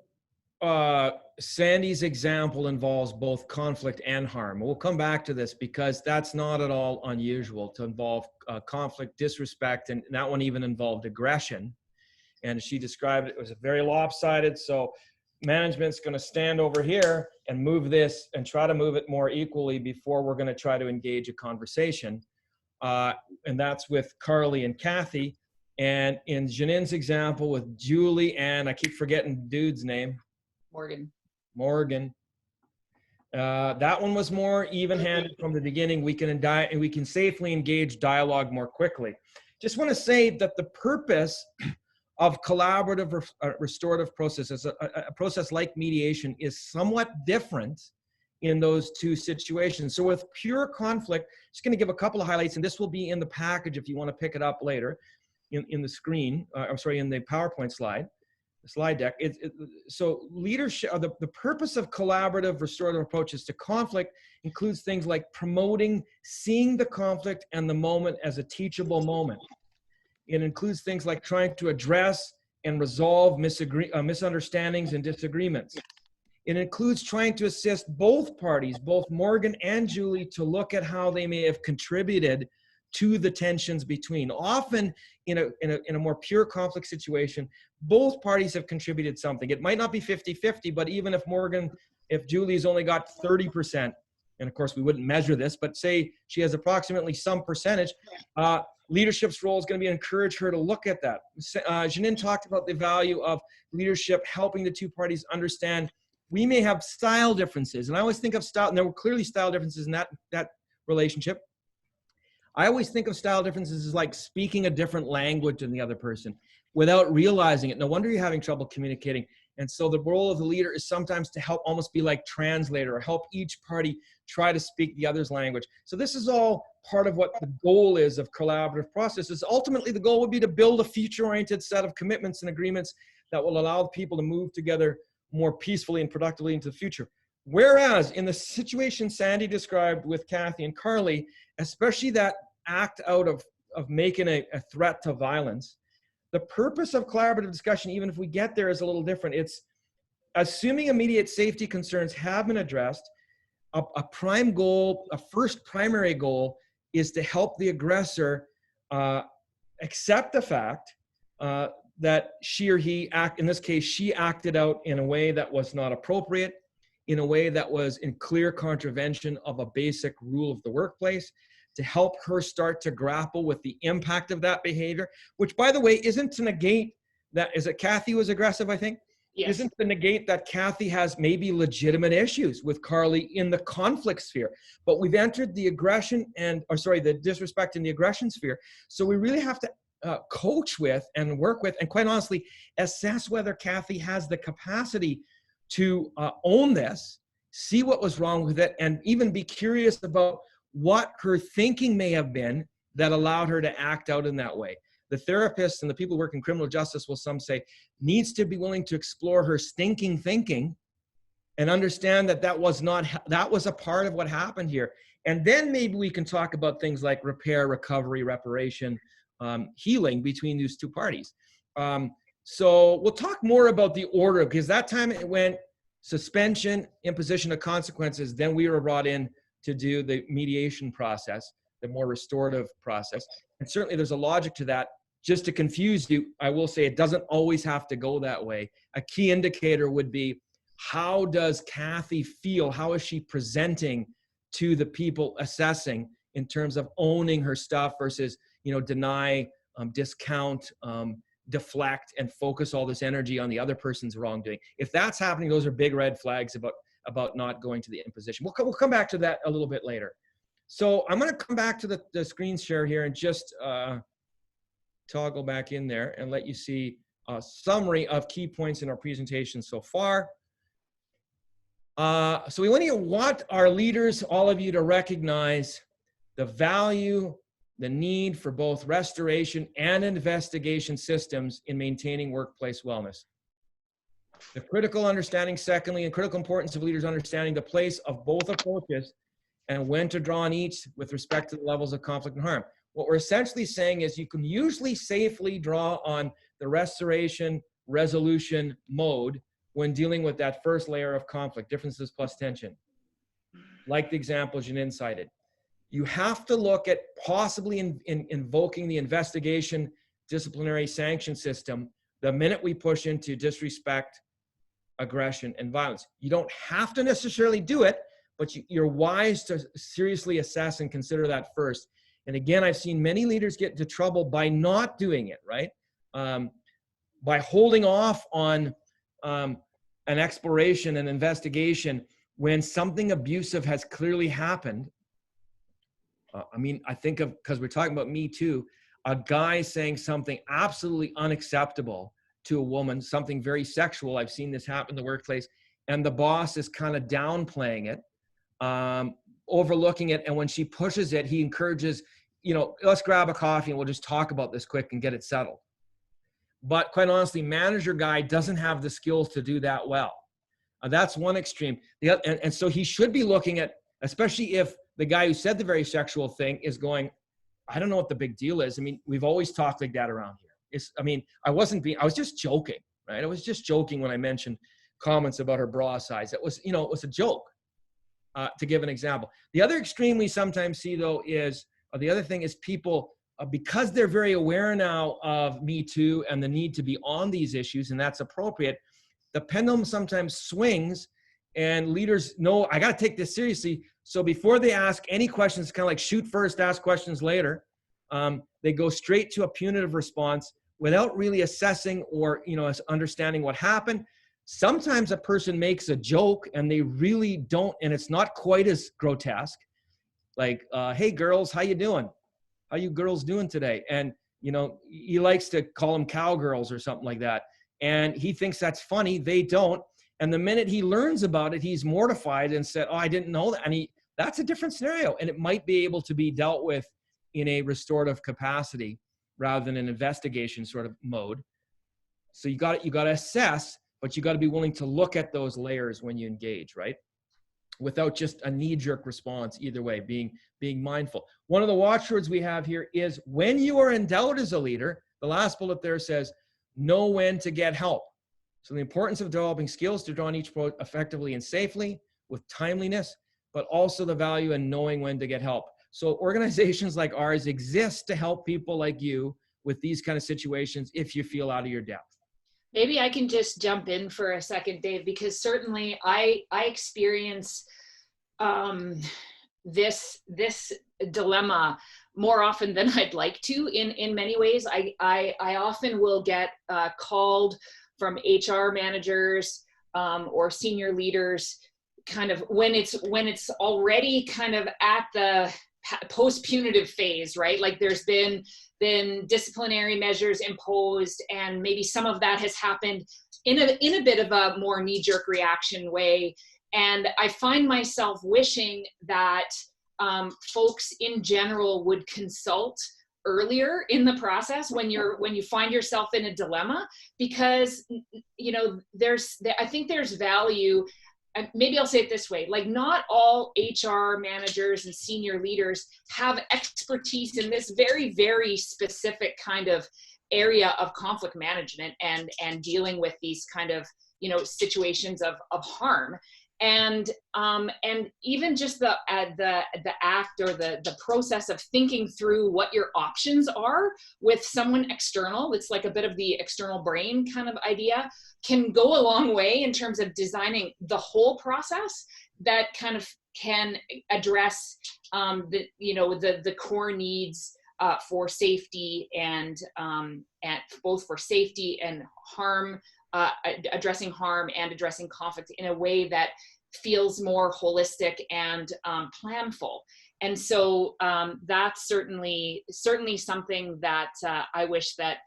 Sandy's example involves both conflict and harm. We'll come back to this because that's not at all unusual to involve conflict, disrespect, and that one even involved aggression. And she described it was very lopsided. So management's going to stand over here and move this and try to move it more equally before we're going to try to engage a conversation. And that's with Carly and Kathy. And in Janine's example with Julie and I keep forgetting dude's name. Morgan. That one was more even-handed from the beginning. We can safely engage dialogue more quickly. Just want to say that the purpose of collaborative restorative processes, a process like mediation, is somewhat different in those two situations. So with pure conflict, just going to give a couple of highlights, and this will be in the package if you want to pick it up later in the screen, in the PowerPoint slide. Slide deck. So leadership, the purpose of collaborative restorative approaches to conflict includes things like promoting seeing the conflict and the moment as a teachable moment. It includes things like trying to address and resolve misunderstandings and disagreements. It includes trying to assist both parties, both Morgan and Julie, to look at how they may have contributed to the tensions between. Often in a more pure conflict situation, both parties have contributed something. It might not be 50-50, but even if Julie's only got 30%, and of course we wouldn't measure this, but say she has approximately some percentage, leadership's role is going to be to encourage her to look at that. Janine talked about the value of leadership helping the two parties understand we may have style differences. And I always think of style, and there were clearly style differences in that relationship. I always think of style differences as like speaking a different language than the other person without realizing it. No wonder you're having trouble communicating. And so the role of the leader is sometimes to help almost be like translator or help each party try to speak the other's language. So this is all part of what the goal is of collaborative processes. Ultimately, the goal would be to build a future-oriented set of commitments and agreements that will allow people to move together more peacefully and productively into the future. Whereas in the situation Sandy described with Kathy and Carly, especially that act out of making a threat to violence, the purpose of collaborative discussion, even if we get there, is a little different. It's assuming immediate safety concerns have been addressed. A prime goal, a first primary goal, is to help the aggressor accept the fact that she or he in this case, she acted out in a way that was not appropriate, in a way that was in clear contravention of a basic rule of the workplace, to help her start to grapple with the impact of that behavior, which, by the way, isn't to negate that, is it Kathy was aggressive, I think? Yes. Isn't to negate that Kathy has maybe legitimate issues with Carly in the conflict sphere, but we've entered the aggression the disrespect in the aggression sphere. So we really have to coach with and work with, and quite honestly, assess whether Kathy has the capacity to own this, see what was wrong with it, and even be curious about what her thinking may have been that allowed her to act out in that way. The therapists and the people who work in criminal justice will some say needs to be willing to explore her stinking thinking and understand that that was a part of what happened here. And then maybe we can talk about things like repair, recovery, reparation, healing between these two parties. So we'll talk more about the order, because that time it went suspension, imposition of consequences, then we were brought in to do the mediation process, the more restorative process. And certainly there's a logic to that. Just to confuse you, I will say it doesn't always have to go that way. A key indicator would be, how does Kathy feel? How is she presenting to the people assessing in terms of owning her stuff versus, deny, discount, deflect, and focus all this energy on the other person's wrongdoing? If that's happening, those are big red flags about not going to the imposition. We'll come back to that a little bit later. So I'm going to come back to the screen share here and just toggle back in there and let you see a summary of key points in our presentation so far. So we want our leaders, all of you, to recognize the value, the need for both restoration and investigation systems in maintaining workplace wellness. The critical understanding, secondly, and critical importance of leaders understanding the place of both approaches and when to draw on each with respect to the levels of conflict and harm. What we're essentially saying is you can usually safely draw on the restoration resolution mode when dealing with that first layer of conflict, differences plus tension, like the example Janine cited. You have to look at possibly invoking the investigation disciplinary sanction system the minute we push into disrespect, aggression, and violence. You don't have to necessarily do it, but you're wise to seriously assess and consider that first. And again, I've seen many leaders get into trouble by not doing it, right? By holding off on an exploration, an investigation, when something abusive has clearly happened. I mean, I think of, because we're talking about MeToo, a guy saying something absolutely unacceptable to a woman, something very sexual. I've seen this happen in the workplace, and the boss is kind of downplaying it, overlooking it. And when she pushes it, he encourages, you know, let's grab a coffee and we'll just talk about this quick and get it settled. But quite honestly, manager guy doesn't have the skills to do that well. That's one extreme. And so he should be looking at, especially if the guy who said the very sexual thing is going, I don't know what the big deal is. I mean, we've always talked like that around here. I was just joking, right? I was just joking when I mentioned comments about her bra size. It was, you know, it was a joke, to give an example. The other extreme we sometimes see, though, is, the other thing is people, because they're very aware now of Me Too and the need to be on these issues, and that's appropriate, the pendulum sometimes swings, and leaders know, I got to take this seriously. So before they ask any questions, kind of like shoot first, ask questions later, they go straight to a punitive response without really assessing or, you know, understanding what happened. Sometimes a person makes a joke and they really don't, and it's not quite as grotesque. Like, hey girls, how you doing? How you girls doing today? And, you know, he likes to call them cowgirls or something like that. And he thinks that's funny. They don't. And the minute he learns about it, he's mortified and said, oh, I didn't know that. And that's a different scenario. And it might be able to be dealt with in a restorative capacity rather than an investigation sort of mode. So you got to assess, but you got to be willing to look at those layers when you engage, right? Without just a knee-jerk response either way, being mindful. One of the watchwords we have here is, when you are in doubt as a leader, the last bullet there says, know when to get help. So the importance of developing skills to draw on each approach effectively and safely with timeliness, but also the value in knowing when to get help. So organizations like ours exist to help people like you with these kind of situations if you feel out of your depth. Maybe I can just jump in for a second, Dave, because certainly I experience this dilemma more often than I'd like to in many ways. I often will get called from HR managers or senior leaders, kind of when it's already kind of at the post-punitive phase, right? Like there's been disciplinary measures imposed, and maybe some of that has happened in a bit of a more knee-jerk reaction way. And I find myself wishing that folks in general would consult earlier in the process when you find yourself in a dilemma, because, you know, I think there's value. Maybe I'll say it this way, like not all HR managers and senior leaders have expertise in this very, very specific kind of area of conflict management and dealing with these kind of, you know, situations of harm. And even just the act or the process of thinking through what your options are with someone external, it's like a bit of the external brain kind of idea, can go a long way in terms of designing the whole process that kind of can address the core needs for safety and both for safety and harm, addressing harm and addressing conflict in a way that feels more holistic and planful. And so that's certainly something that I wish that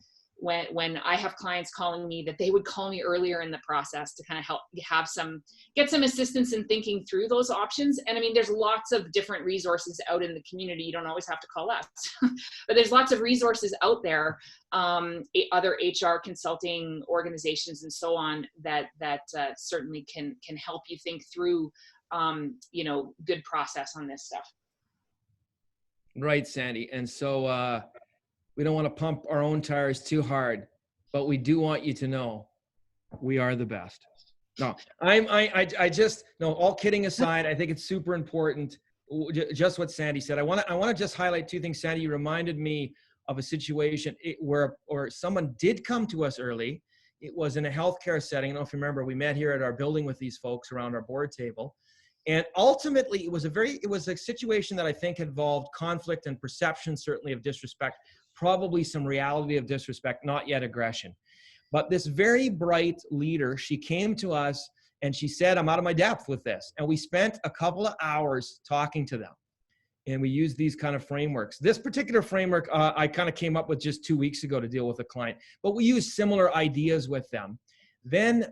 when I have clients calling me, that they would call me earlier in the process to kind of help get some assistance in thinking through those options. And I mean, there's lots of different resources out in the community. You don't always have to call us, but there's lots of resources out there, other HR consulting organizations and so on that certainly can help you think through, good process on this stuff. Right, Sandy. And so, we don't want to pump our own tires too hard, but we do want you to know we are the best. No, all kidding aside, I think it's super important, just what Sandy said. I want to just highlight two things. Sandy, you reminded me of a situation where someone did come to us early It was in a healthcare setting. I don't know if you remember, we met here at our building with these folks around our board table. And ultimately, it was a situation that I think involved conflict and perception, certainly of disrespect, probably some reality of disrespect, not yet aggression. But this very bright leader, she came to us and she said, I'm out of my depth with this. And we spent a couple of hours talking to them. And we used these kind of frameworks. This particular framework, I kind of came up with just 2 weeks ago to deal with a client, but we used similar ideas with them. Then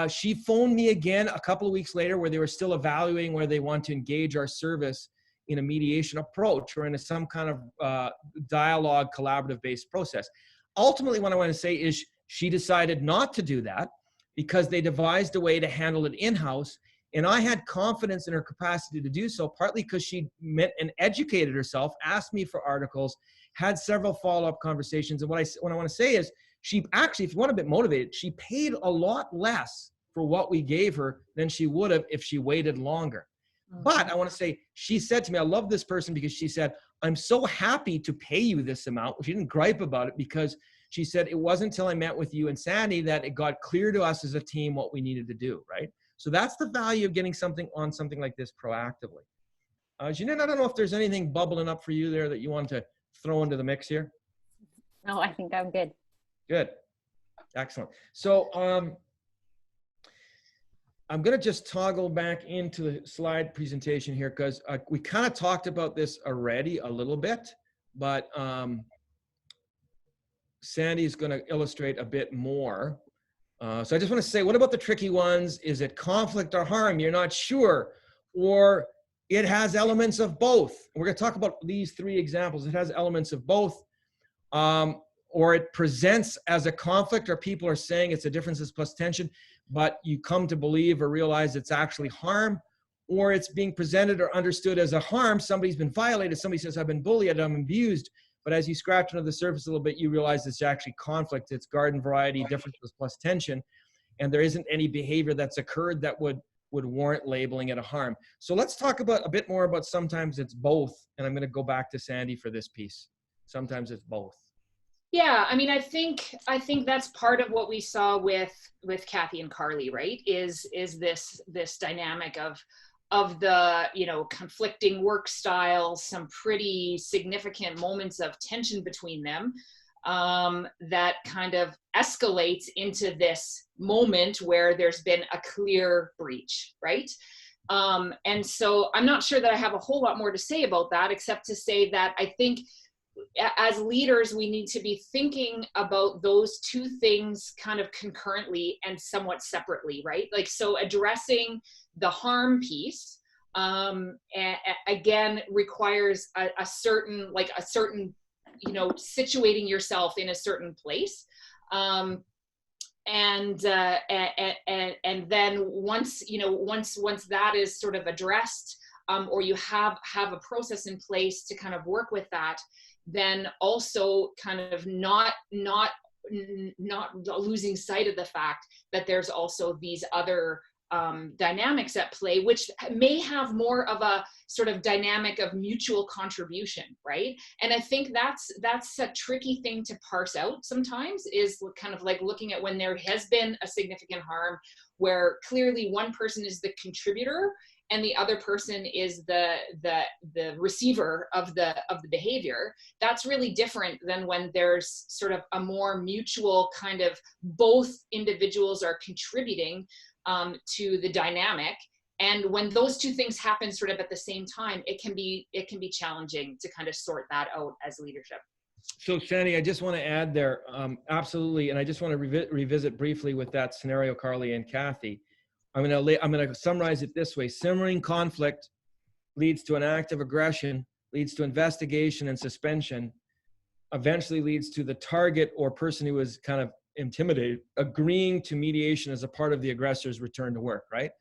she phoned me again a couple of weeks later where they were still evaluating whether they want to engage our service in a mediation approach or in some kind of dialogue, collaborative-based process. Ultimately, what I want to say is she decided not to do that because they devised a way to handle it in-house. And I had confidence in her capacity to do so, partly because she met and educated herself, asked me for articles, had several follow-up conversations. And what I want to say is she actually, if you want a bit motivated, she paid a lot less for what we gave her than she would have if she waited longer. But I want to say, she said to me, I love this person because she said, I'm so happy to pay you this amount. She didn't gripe about it because she said, it wasn't until I met with you and Sandy that it got clear to us as a team what we needed to do, right? So that's the value of getting something like this proactively. Jeanette, I don't know if there's anything bubbling up for you there that you want to throw into the mix here. No, I think I'm good. Good. Excellent. So I'm going to just toggle back into the slide presentation here because we kind of talked about this already a little bit, but Sandy is going to illustrate a bit more. So I just want to say, what about the tricky ones? Is it conflict or harm? You're not sure. Or it has elements of both. We're going to talk about these 3 examples. It has elements of both. Or it presents as a conflict, or people are saying it's a differences plus tension, but you come to believe or realize it's actually harm. Or it's being presented or understood as a harm. Somebody's been violated. Somebody says, I've been bullied, I'm abused. But as you scratch under the surface a little bit, you realize it's actually conflict. It's garden variety, differences plus tension. And there isn't any behavior that's occurred that would warrant labeling it a harm. So let's talk about a bit more about sometimes it's both. And I'm going to go back to Sandy for this piece. Sometimes it's both. Yeah, I mean, I think that's part of what we saw with Kathy and Carly, right? Is this dynamic of the, you know, conflicting work styles, some pretty significant moments of tension between them that kind of escalates into this moment where there's been a clear breach, right? And so I'm not sure that I have a whole lot more to say about that, except to say that I think as leaders, we need to be thinking about those 2 things kind of concurrently and somewhat separately, right? Like, so addressing the harm piece, again, requires a certain, you know, situating yourself in a certain place. And then once that is sort of addressed, or you have a process in place to kind of work with that, then also kind of not losing sight of the fact that there's also these other dynamics at play, which may have more of a sort of dynamic of mutual contribution, right? And I think that's a tricky thing to parse out sometimes, is kind of like looking at when there has been a significant harm where clearly one person is the contributor and the other person is the receiver of the behavior. That's really different than when there's sort of a more mutual kind of, both individuals are contributing to the dynamic. And when those 2 things happen sort of at the same time, it can be challenging to kind of sort that out as leadership. So Sandy, I just want to add there, absolutely. And I just want to revisit briefly with that scenario, Carly and Kathy. I'm going to summarize it this way. Simmering conflict leads to an act of aggression, leads to investigation and suspension, eventually leads to the target or person who was kind of intimidated agreeing to mediation as a part of the aggressor's return to work, right?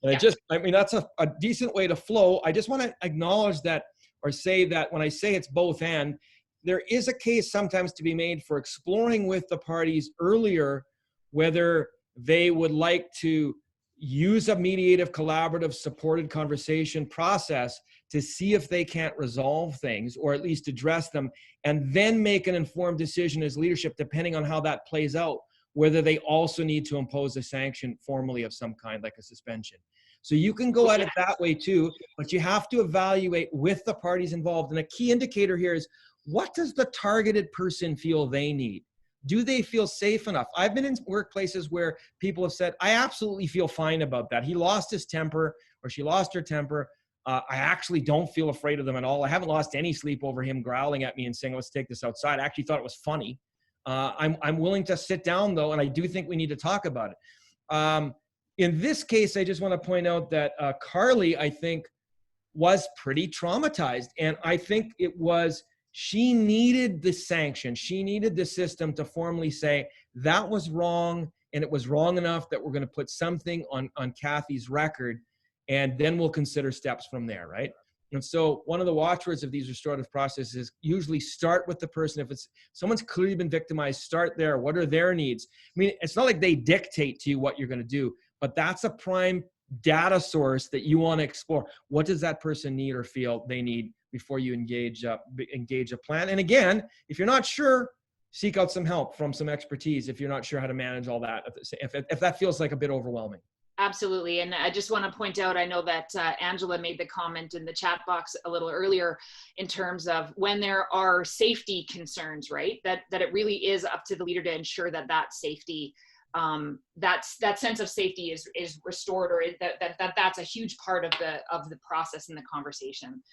And yeah. I mean, that's a decent way to flow. I just want to acknowledge that, or say that when I say it's both and, there is a case sometimes to be made for exploring with the parties earlier whether they would like to use a mediative, collaborative, supported conversation process to see if they can't resolve things, or at least address them, and then make an informed decision as leadership, depending on how that plays out, whether they also need to impose a sanction formally of some kind, like a suspension. So you can go at it that way too, but you have to evaluate with the parties involved. And a key indicator here is, what does the targeted person feel they need? Do they feel safe enough? I've been in workplaces where people have said, I absolutely feel fine about that. He lost his temper, or she lost her temper. I actually don't feel afraid of them at all. I haven't lost any sleep over him growling at me and saying, let's take this outside. I actually thought it was funny. I'm willing to sit down though, and I do think we need to talk about it. In this case, I just want to point out that Carly, I think, was pretty traumatized. And I think it was, she needed the sanction. She needed the system to formally say, that was wrong, and it was wrong enough that we're going to put something on Kathy's record, and then we'll consider steps from there, right? And so one of the watchwords of these restorative processes is usually start with the person. If it's someone's clearly been victimized, start there. What are their needs? I mean, it's not like they dictate to you what you're going to do, but that's a prime data source that you want to explore. What does that person need or feel they need before you engage a plan? And again, if you're not sure, seek out some help from some expertise if you're not sure how to manage all that, if that feels like a bit overwhelming. Absolutely. And I just want to point out, I know that Angela made the comment in the chat box a little earlier in terms of when there are safety concerns, right? That it really is up to the leader to ensure that that safety, that sense of safety is restored, or that's a huge part of the process and the conversation.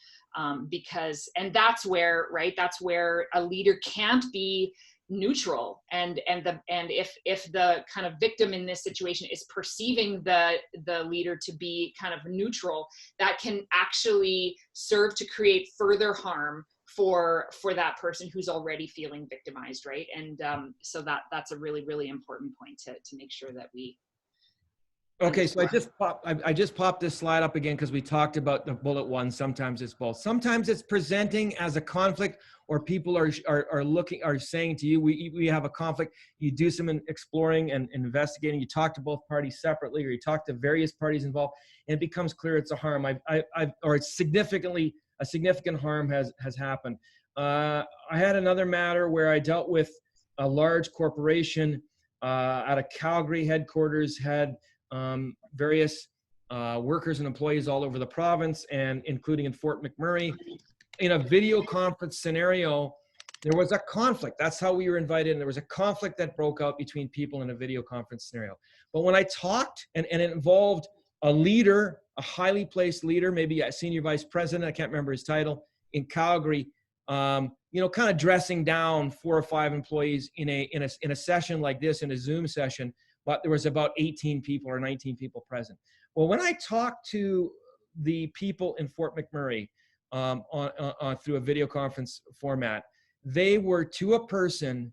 Because, and that's where, right, that's where a leader can't be neutral, and if the kind of victim in this situation is perceiving the leader to be kind of neutral, that can actually serve to create further harm for that person who's already feeling victimized, right? And so that's a really, really important point to make sure that we Okay, so I just popped this slide up again because we talked about the bullet one. Sometimes it's both. Sometimes it's presenting as a conflict, or people are saying to you, we have a conflict. You do some exploring and investigating. You talk to both parties separately, or you talk to various parties involved, and it becomes clear it's a harm. Or it's a significant harm has happened. I had another matter where I dealt with a large corporation out of Calgary headquarters, had various workers and employees all over the province, and including in Fort McMurray. In a video conference scenario, there was a conflict. That's how we were invited. And there was a conflict that broke out between people in a video conference scenario. But when I talked, and it involved a leader, a highly placed leader, maybe a senior vice president, I can't remember his title, in Calgary, kind of dressing down 4 or 5 employees in a session like this, in a Zoom session. But there was about 18 people or 19 people present. Well, when I talked to the people in Fort McMurray through a video conference format, they were, to a person,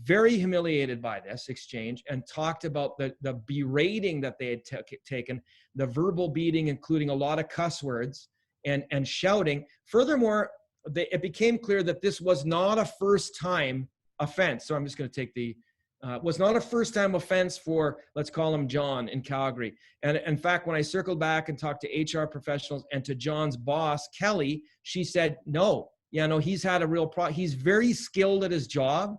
very humiliated by this exchange, and talked about the berating that they had taken, the verbal beating, including a lot of cuss words and shouting. Furthermore, it became clear that this was not a first-time offense. So I'm just going to take was not a first-time offense for, let's call him John in Calgary. And in fact, when I circled back and talked to HR professionals and to John's boss, Kelly, she said, no, he's had a real problem. He's very skilled at his job.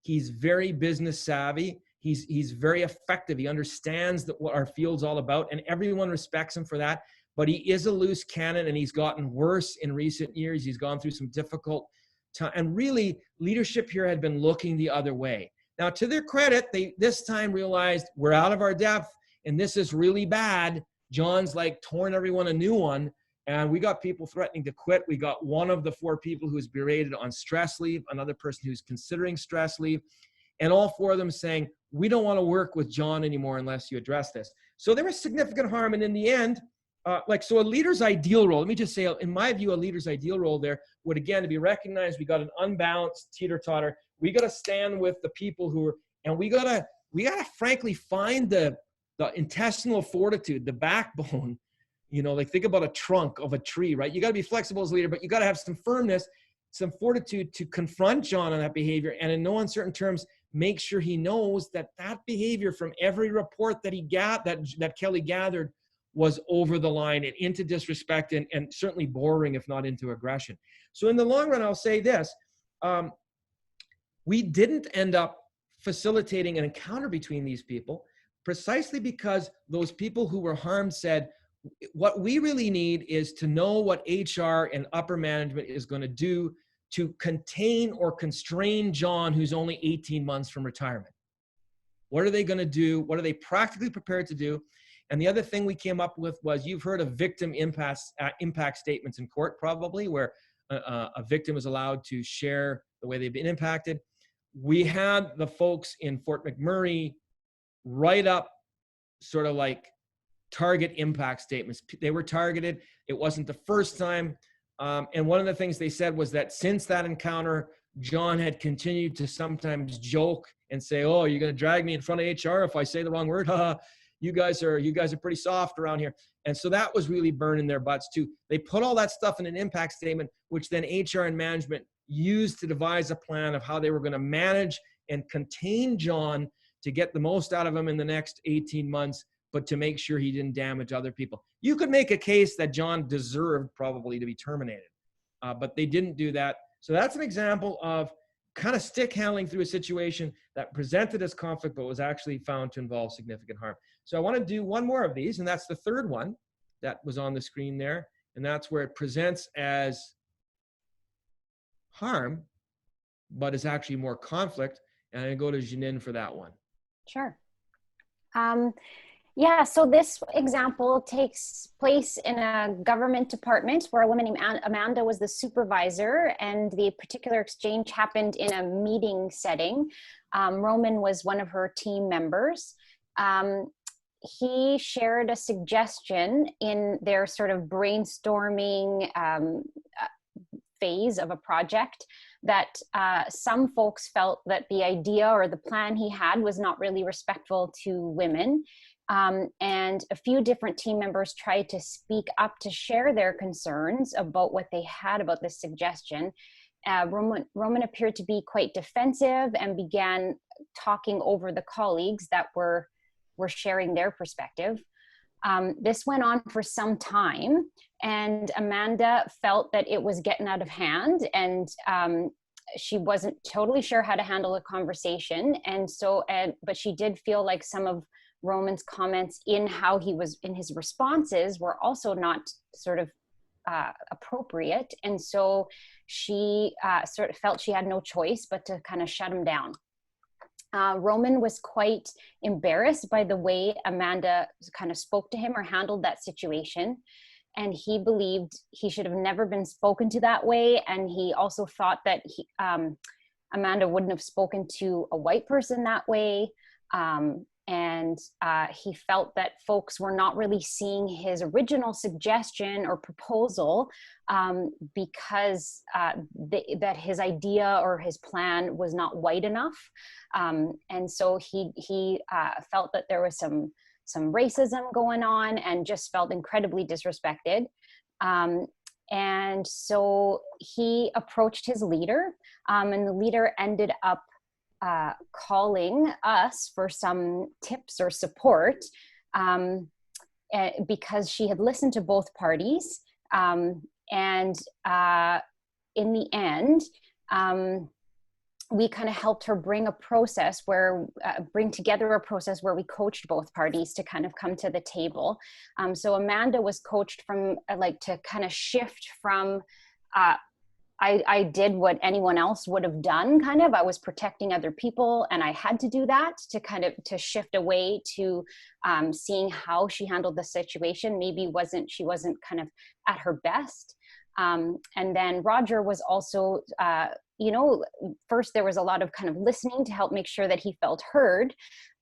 He's very business savvy. He's very effective. He understands what our field's all about, and everyone respects him for that. But he is a loose cannon, and he's gotten worse in recent years. He's gone through some difficult time. And really, leadership here had been looking the other way. Now, to their credit, they this time realized we're out of our depth, and this is really bad. John's like torn everyone a new one, and we got people threatening to quit. We got one of the 4 people who's berated on stress leave, another person who's considering stress leave, and all 4 of them saying, we don't want to work with John anymore unless you address this. So there was significant harm, and in the end, so a leader's ideal role, let me just say, in my view, a leader's ideal role there would, again, to be recognized, we got an unbalanced teeter-totter. We got to stand with the people who are, and we got to frankly find the intestinal fortitude, the backbone, like think about a trunk of a tree, right? You got to be flexible as a leader, but you got to have some firmness, some fortitude to confront John on that behavior. And in no uncertain terms, make sure he knows that behavior, from every report that that Kelly gathered, was over the line and into disrespect and certainly bordering, if not into aggression. So in the long run, I'll say this, we didn't end up facilitating an encounter between these people, precisely because those people who were harmed said, what we really need is to know what HR and upper management is going to do to contain or constrain John, who's only 18 months from retirement. What are they going to do? What are they practically prepared to do? And the other thing we came up with was, you've heard of victim impact statements in court, probably, where a victim is allowed to share the way they've been impacted. We had the folks in Fort McMurray write up sort of like target impact statements. They were targeted. It wasn't the first time. And one of the things they said was that since that encounter, John had continued to sometimes joke and say, "Oh, you're going to drag me in front of HR if I say the wrong word? You guys are pretty soft around here." And so that was really burning their butts too. They put all that stuff in an impact statement, which then HR and management used to devise a plan of how they were going to manage and contain John to get the most out of him in the next 18 months, but to make sure he didn't damage other people. You could make a case that John deserved probably to be terminated, but they didn't do that. So that's an example of kind of stick handling through a situation that presented as conflict, but was actually found to involve significant harm. So I want to do one more of these, and that's the third one that was on the screen there. And that's where it presents as harm, but is actually more conflict. And I go to Janine for that one. Sure. Yeah, so this example takes place in a government department where a woman named Amanda was the supervisor, and the particular exchange happened in a meeting setting. Roman was one of her team members. He shared a suggestion in their sort of brainstorming phase of a project that some folks felt that the idea or the plan he had was not really respectful to women. And a few different team members tried to speak up to share their concerns about what they had about this suggestion. Roman appeared to be quite defensive and began talking over the colleagues that were sharing their perspective. This went on for some time, and Amanda felt that it was getting out of hand, and she wasn't totally sure how to handle a conversation. And so, but she did feel like some of Roman's comments in how he was in his responses were also not sort of appropriate. And so she sort of felt she had no choice but to kind of shut him down. Roman was quite embarrassed by the way Amanda kind of spoke to him or handled that situation. And he believed he should have never been spoken to that way. And he also thought that Amanda wouldn't have spoken to a white person that way. And he felt that folks were not really seeing his original suggestion or proposal because that his idea or his plan was not white enough. And so he felt that there was some racism going on and just felt incredibly disrespected. And so he approached his leader, and the leader ended up calling us for some tips or support because she had listened to both parties. And in the end, we kind of helped her bring together a process where we coached both parties to kind of come to the table. So Amanda was coached from to kind of shift from I did what anyone else would have done, kind of. I was protecting other people, and I had to do that to shift away to seeing how she handled the situation. Maybe she wasn't kind of at her best. And then Roger was also, first there was a lot of kind of listening to help make sure that he felt heard.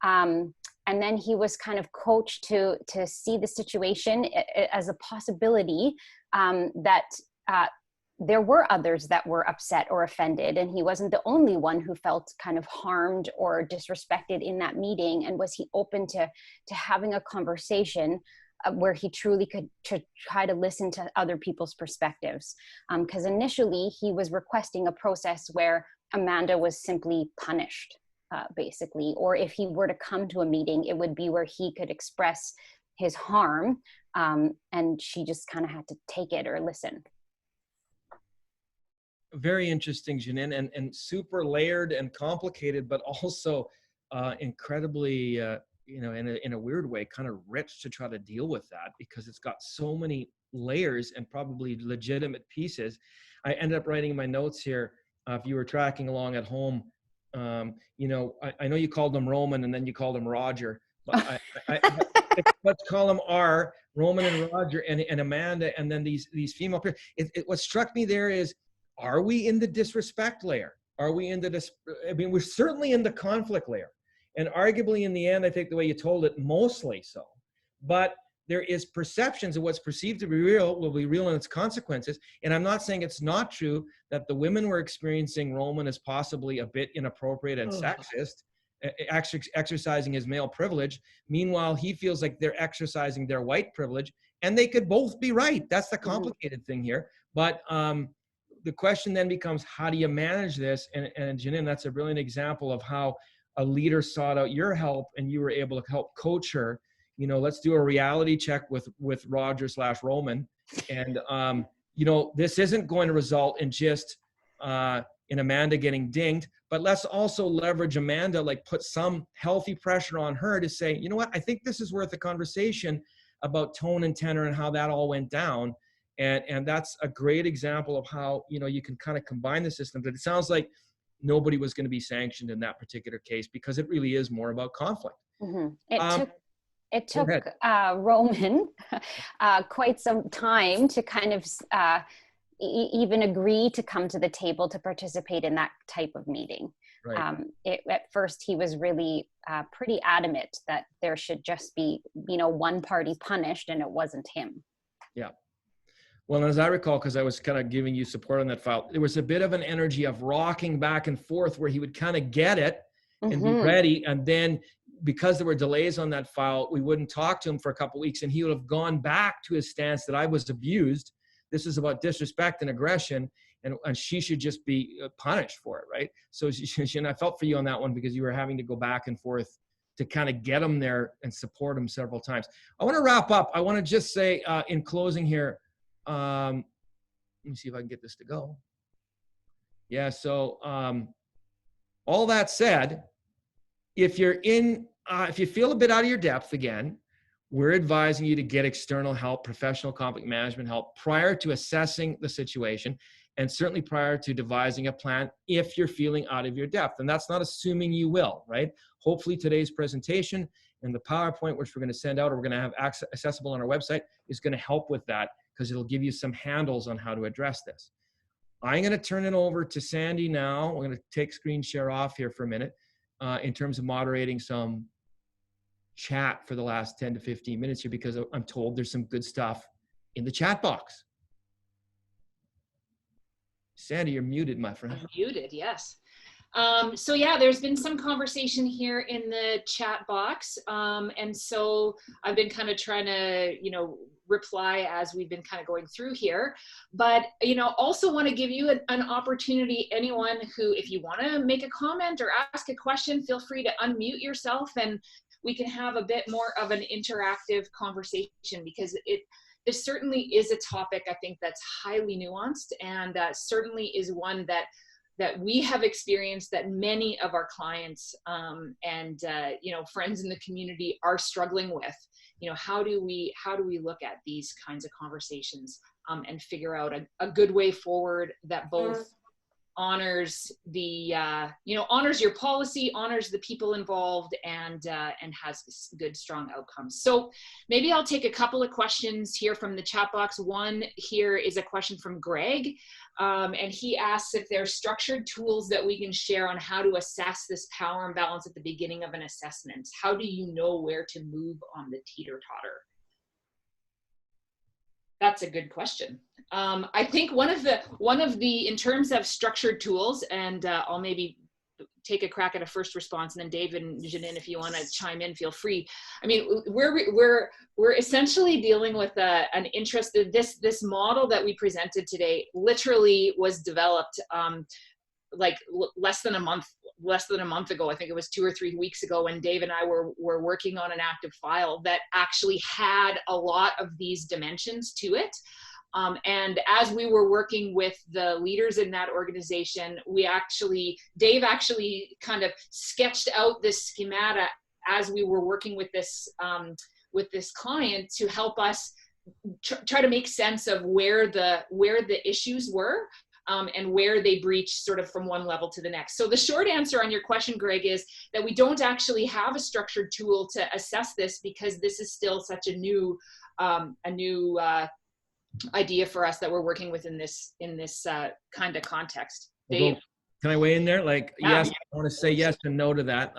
And then he was kind of coached to see the situation as a possibility that there were others that were upset or offended, and he wasn't the only one who felt kind of harmed or disrespected in that meeting. And was he open to having a conversation where he truly could try to listen to other people's perspectives? Because initially he was requesting a process where Amanda was simply punished, basically, or if he were to come to a meeting, it would be where he could express his harm, and she just kind of had to take it or listen. very interesting, Janine, and super layered and complicated, but also incredibly, in a weird way, kind of rich to try to deal with that, because it's got so many layers and probably legitimate pieces. I ended up writing in my notes here, if you were tracking along at home, I know you called him Roman and then you called him Roger, but let's call them R, Roman and Roger and Amanda, and then these female players. What struck me there is, are we in the disrespect layer? Are we in the, we're certainly in the conflict layer. And arguably in the end, I think the way you told it, mostly so. But there is perceptions of what's perceived to be real will be real in its consequences. And I'm not saying it's not true that the women were experiencing Roman as possibly a bit inappropriate and sexist, exercising his male privilege. Meanwhile, he feels like they're exercising their white privilege, and they could both be right. That's the complicated thing here. But the question then becomes, how do you manage this? And Janine, that's a brilliant example of how a leader sought out your help and you were able to help coach her. Let's do a reality check with Roger/Roman. And, this isn't going to result in just in Amanda getting dinged, but let's also leverage Amanda, like put some healthy pressure on her to say, you know what, I think this is worth a conversation about tone and tenor and how that all went down. And that's a great example of how, you can kind of combine the systems. But it sounds like nobody was going to be sanctioned in that particular case, because it really is more about conflict. It took Roman quite some time to kind of even agree to come to the table to participate in that type of meeting. Right. At first, he was really pretty adamant that there should just be, one party punished, and it wasn't him. Yeah. Well, as I recall, because I was kind of giving you support on that file, there was a bit of an energy of rocking back and forth where he would kind of get it and be ready. And then because there were delays on that file, we wouldn't talk to him for a couple of weeks, and he would have gone back to his stance that I was abused. This is about disrespect and aggression, and she should just be punished for it, right? So and I felt for you on that one, because you were having to go back and forth to kind of get him there and support him several times. I want to wrap up. I want to just say in closing here, let me see if I can get this to go. Yeah, so all that said, if you feel a bit out of your depth again, we're advising you to get external help, professional conflict management help, prior to assessing the situation, and certainly prior to devising a plan if you're feeling out of your depth. And that's not assuming you will, right? Hopefully today's presentation and the PowerPoint, which we're going to send out or we're going to have accessible on our website, is going to help with that, because it'll give you some handles on how to address this. I'm going to turn it over to Sandy now. We're going to take screen share off here for a minute in terms of moderating some chat for the last 10 to 15 minutes here, because I'm told there's some good stuff in the chat box. Sandy, you're muted, my friend. I'm muted, yes. So yeah, there's been some conversation here in the chat box. And so I've been kind of trying to, reply as we've been kind of going through here. But, also want to give you an opportunity, anyone who, if you want to make a comment or ask a question, feel free to unmute yourself and we can have a bit more of an interactive conversation, because this certainly is a topic, I think, that's highly nuanced, and certainly is one that we have experienced, that many of our clients and friends in the community are struggling with. How do we look at these kinds of conversations and figure out a good way forward that both honors the honors your policy, honors the people involved, and has good, strong outcomes. So maybe I'll take a couple of questions here from the chat box. One here is a question from Greg, and he asks if there are structured tools that we can share on how to assess this power imbalance at the beginning of an assessment. How do you know where to move on the teeter-totter? That's a good question. I think one of the in terms of structured tools, and I'll maybe take a crack at a first response, and then Dave and Janine, if you want to chime in, feel free. I mean, we're essentially dealing with an interest. This model that we presented today literally was developed like less than a month ago. I think it was 2 or 3 weeks ago, when Dave and I were working on an active file that actually had a lot of these dimensions to it. And as we were working with the leaders in that organization, Dave actually kind of sketched out this schemata as we were working with this client to help us try to make sense of where the issues were, and where they breach sort of from one level to the next. So the short answer on your question, Greg, is that we don't actually have a structured tool to assess this, because this is still such a new idea for us that we're working with in this kind of context. Dave? Can I weigh in there? Like, yeah. Yes, I want to say yes and no to that.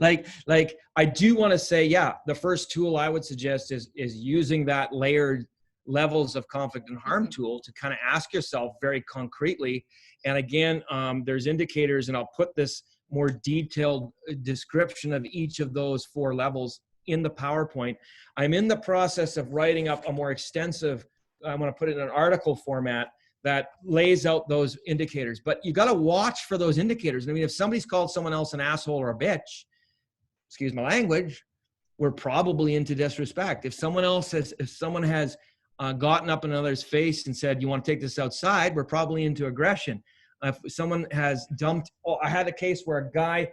Like I do want to say, yeah, the first tool I would suggest is using that layered levels of conflict and harm tool to kind of ask yourself very concretely. And again, there's indicators, and I'll put this more detailed description of each of those 4 levels in the PowerPoint. I'm in the process of writing up a more extensive, I'm going to put it in an article format that lays out those indicators. But you got to watch for those indicators. I mean, if somebody's called someone else an asshole or a bitch, excuse my language, we're probably into disrespect. If someone has gotten up in another's face and said, you want to take this outside, we're probably into aggression. If someone has dumped, I had a case where a guy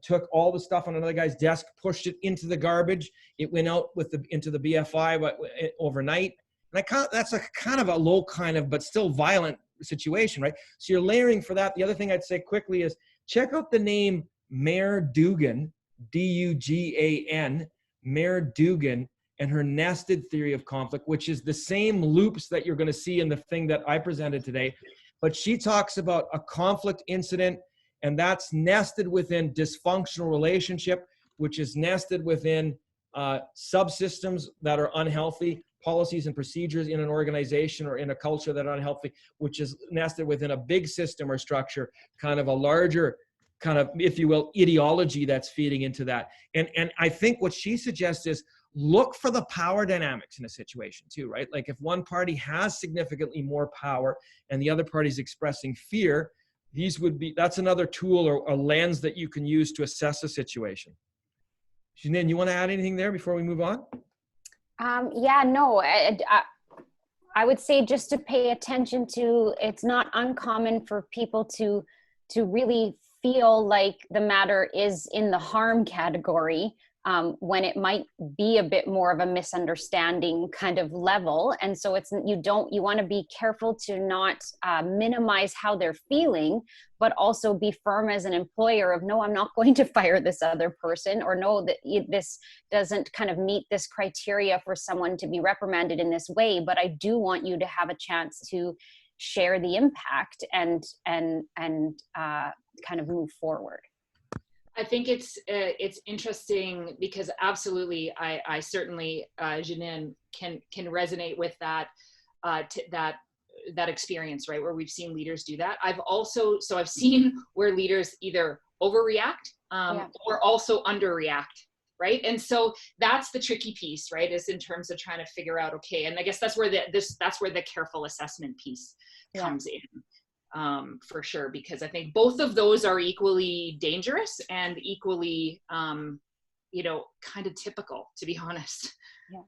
took all the stuff on another guy's desk, pushed it into the garbage. It went out into the BFI overnight. And that's a kind of a low but still violent situation, right? So you're layering for that. The other thing I'd say quickly is check out the name Mayor Dugan, D-U-G-A-N, Mayor Dugan, and her nested theory of conflict, which is the same loops that you're going to see in the thing that I presented today. But she talks about a conflict incident, and that's nested within dysfunctional relationship, which is nested within subsystems that are unhealthy, policies and procedures in an organization or in a culture that are unhealthy, which is nested within a big system or structure, kind of a larger kind of, if you will, ideology that's feeding into that. And I think what she suggests is look for the power dynamics in a situation too, right? Like if one party has significantly more power and the other party is expressing fear, that's another tool or a lens that you can use to assess a situation. Janine, you want to add anything there before we move on? Yeah, no, I would say just to pay attention to, it's not uncommon for people to really feel like the matter is in the harm category, when it might be a bit more of a misunderstanding kind of level. And so you want to be careful to not minimize how they're feeling, but also be firm as an employer of, no, I'm not going to fire this other person, or no, that this doesn't kind of meet this criteria for someone to be reprimanded in this way, but I do want you to have a chance to share the impact and kind of move forward. I think it's interesting because absolutely, I certainly, Janine, can resonate with that experience, right, where we've seen leaders do that. I've seen where leaders either overreact or also underreact, right? And so that's the tricky piece, right, is in terms of trying to figure out, okay, and I guess that's where the careful assessment piece comes in. For sure, because I think both of those are equally dangerous and equally, kind of typical, to be honest. Yeah.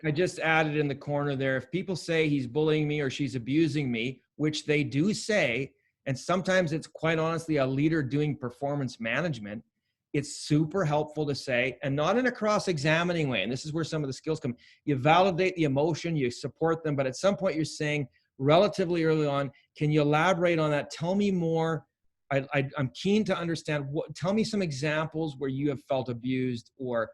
I just added in the corner there, if people say he's bullying me or she's abusing me, which they do say, and sometimes it's quite honestly a leader doing performance management, it's super helpful to say, and not in a cross-examining way, and this is where some of the skills come, you validate the emotion, you support them, but at some point you're saying, relatively early on, can you elaborate on that? Tell me more. I'm keen to understand. Tell me some examples where you have felt abused or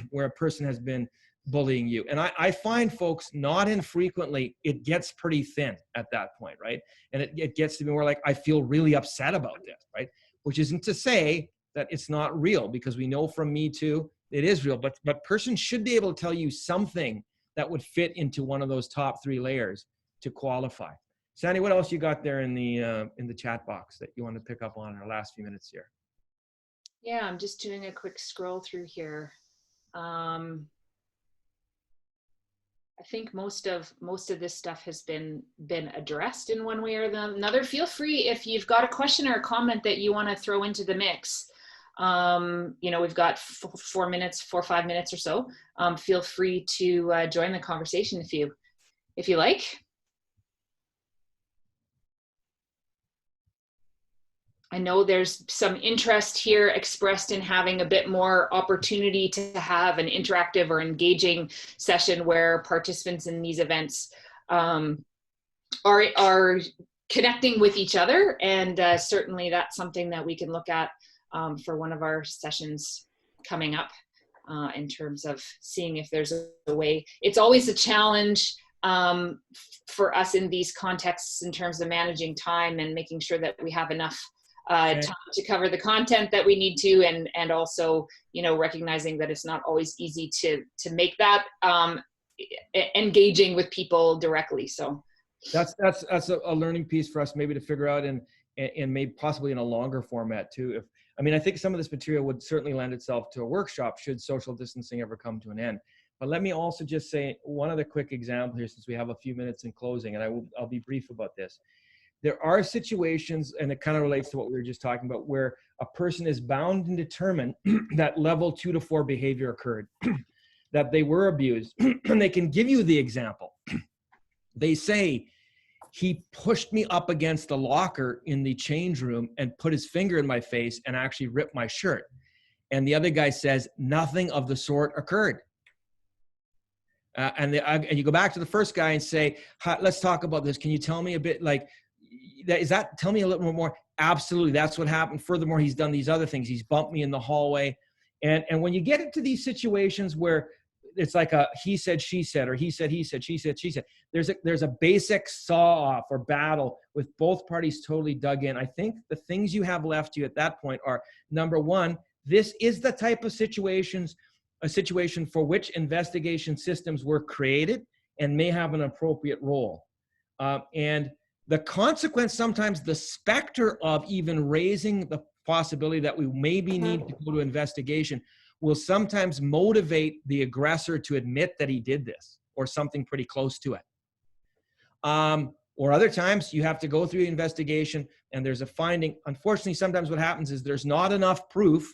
where a person has been bullying you. And I find folks, not infrequently, it gets pretty thin at that point, right? And it gets to be more like, I feel really upset about this, right? Which isn't to say that it's not real, because we know from MeToo, it is real. But person should be able to tell you something that would fit into one of those top 3 layers to qualify. Sandy, what else you got there in the chat box that you want to pick up on in our last few minutes here? Yeah, I'm just doing a quick scroll through here. I think most of this stuff has been addressed in one way or another. Feel free, if you've got a question or a comment that you want to throw into the mix. We've got 4 or 5 minutes or so. Feel free to join the conversation if you like. I know there's some interest here expressed in having a bit more opportunity to have an interactive or engaging session where participants in these events are connecting with each other. And certainly that's something that we can look at for one of our sessions coming up in terms of seeing if there's a way. It's always a challenge for us in these contexts in terms of managing time and making sure that we have enough time to cover the content that we need to, and also, you know, recognizing that it's not always easy to make that engaging with people directly. So that's a learning piece for us, maybe to figure out, and maybe possibly in a longer format too. I mean, I think some of this material would certainly lend itself to a workshop should social distancing ever come to an end. But let me also just say one other quick example here, since we have a few minutes in closing, and I'll be brief about this. There are situations, and it kind of relates to what we were just talking about, where a person is bound and determined that level 2 to 4 behavior occurred, that they were abused, and they can give you the example. They say, he pushed me up against the locker in the change room and put his finger in my face and actually ripped my shirt. And the other guy says, nothing of the sort occurred. And you go back to the first guy and say, let's talk about this. Can you tell me a bit, like, tell me a little more? Absolutely, that's what happened. Furthermore, he's done these other things. He's bumped me in the hallway. And when you get into these situations where it's like a he said, she said, or he said, she said, she said, there's a basic saw-off or battle with both parties totally dug in. I think the things you have left you at that point are, number one, this is the type of a situation for which investigation systems were created and may have an appropriate role. And the consequence, sometimes the specter of even raising the possibility that we maybe need to go to investigation will sometimes motivate the aggressor to admit that he did this or something pretty close to it. Or other times you have to go through the investigation and there's a finding. Unfortunately, sometimes what happens is there's not enough proof.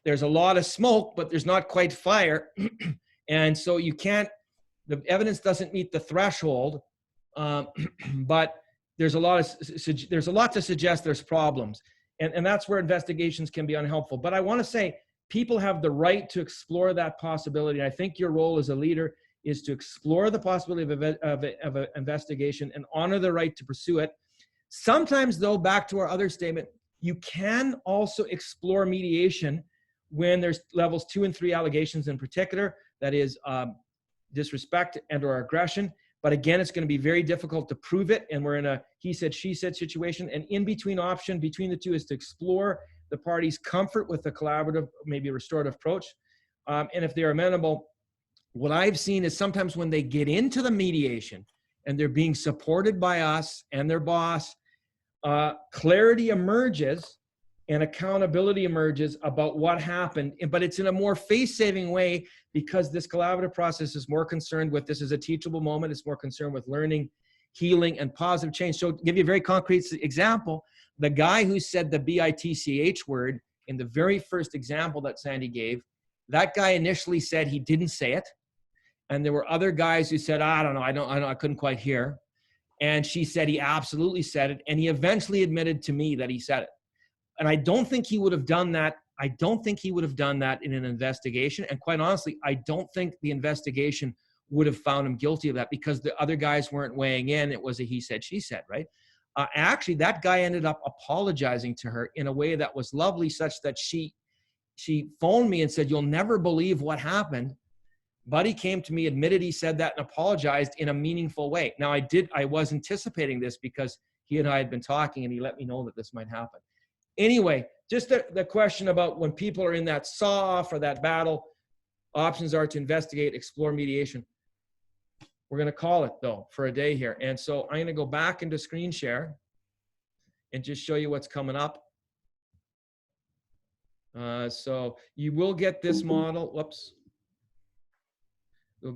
There's a lot of smoke, but there's not quite fire. And so the evidence doesn't meet the threshold. But there's a lot to suggest there's problems. And that's where investigations can be unhelpful. But I want to say, people have the right to explore that possibility. I think your role as a leader is to explore the possibility of an investigation and honor the right to pursue it. Sometimes, though, back to our other statement, you can also explore mediation when there's levels 2 and 3 allegations in particular, that is disrespect and or aggression. But again, it's going to be very difficult to prove it. And we're in a he said, she said situation. And in between option between the two is to explore the parties' comfort with a collaborative, maybe a restorative approach. And if they're amenable, what I've seen is sometimes when they get into the mediation and they're being supported by us and their boss, clarity emerges and accountability emerges about what happened, but it's in a more face-saving way because this collaborative process is more concerned with this is a teachable moment. It's more concerned with learning, healing, and positive change. So to give you a very concrete example, the guy who said the BITCH word in the very first example that Sandy gave, that guy initially said he didn't say it. And there were other guys who said, I don't know, I couldn't quite hear. And she said he absolutely said it. And he eventually admitted to me that he said it. And I don't think he would have done that. I don't think he would have done that in an investigation. And quite honestly, I don't think the investigation would have found him guilty of that because the other guys weren't weighing in. It was a he said, she said, right? Actually, that guy ended up apologizing to her in a way that was lovely, such that she phoned me and said, you'll never believe what happened. Buddy came to me, admitted he said that, and apologized in a meaningful way. Now, I was anticipating this because he and I had been talking and he let me know that this might happen. Anyway, just the question about when people are in that saw-off or that battle, options are to investigate, explore mediation. We're going to call it, though, for a day here. And so I'm going to go back into screen share and just show you what's coming up. So you will get this model. Whoops.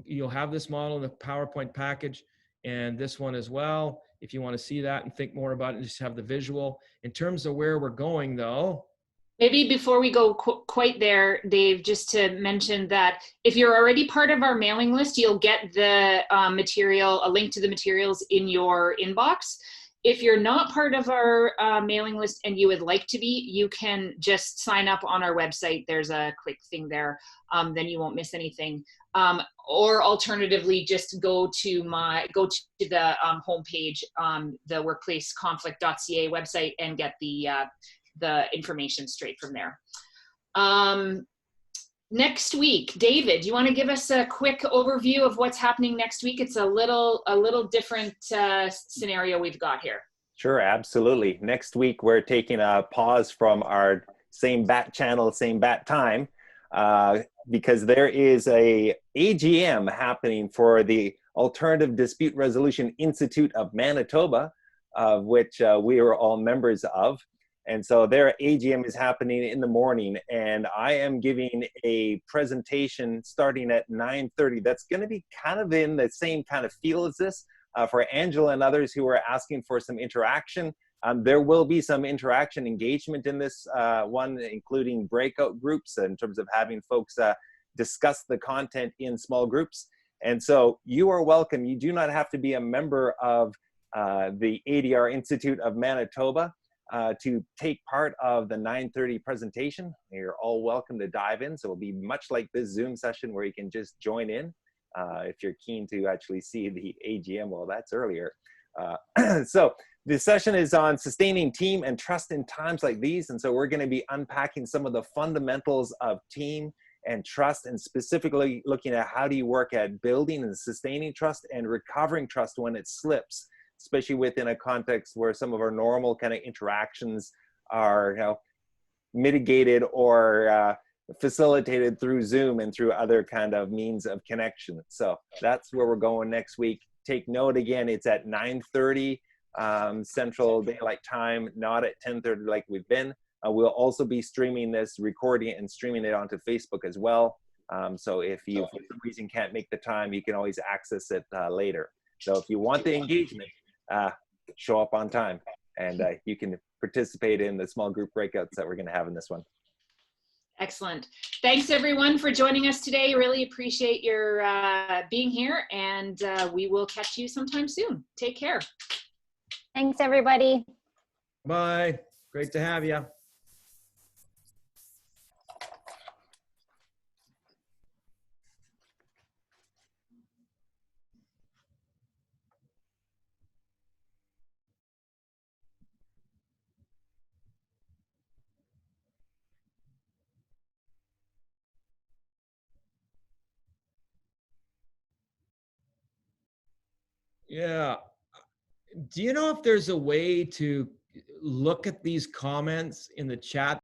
You'll have this model in the PowerPoint package and this one as well. If you want to see that and think more about it and just have the visual. In terms of where we're going, though, Maybe before we go quite there, Dave, just to mention that if you're already part of our mailing list, you'll get the material, a link to the materials in your inbox. If you're not part of our mailing list and you would like to be, you can just sign up on our website. There's a quick thing there. Then you won't miss anything. Or alternatively, just go to the homepage, the workplaceconflict.ca website, and get the information straight from there. Next week, David, you want to give us a quick overview of what's happening next week? It's a little different scenario we've got here. Sure, absolutely. Next week, we're taking a pause from our same bat channel, same bat time, because there is a AGM happening for the Alternative Dispute Resolution Institute of Manitoba, of which we are all members of. And so their AGM is happening in the morning, and I am giving a presentation starting at 9:30. That's going to be kind of in the same kind of feel as this for Angela and others who are asking for some interaction. There will be some interaction engagement in this one, including breakout groups in terms of having folks discuss the content in small groups. And so you are welcome. You do not have to be a member of the ADR Institute of Manitoba to take part of the 9:30 presentation. You're all welcome to dive in. So it'll be much like this Zoom session where you can just join in if you're keen to actually see the AGM. Well, that's earlier. So the session is on sustaining team and trust in times like these. And so we're going to be unpacking some of the fundamentals of team and trust, and specifically looking at how do you work at building and sustaining trust and recovering trust when it slips, especially within a context where some of our normal kind of interactions are, mitigated or facilitated through Zoom and through other kind of means of connection. So that's where we're going next week. Take note again, it's at 9:30 Central Daylight Time, not at 10:30 like we've been. We'll also be streaming this, recording and streaming it onto Facebook as well. So if you for some reason can't make the time, you can always access it later. So if you want the engagement, show up on time, and you can participate in the small group breakouts that we're going to have in this one. Excellent. Thanks everyone for joining us today. Really appreciate your being here, and we will catch you sometime soon. Take care. Thanks, everybody. Bye. Great to have you. Yeah. Do you know if there's a way to look at these comments in the chat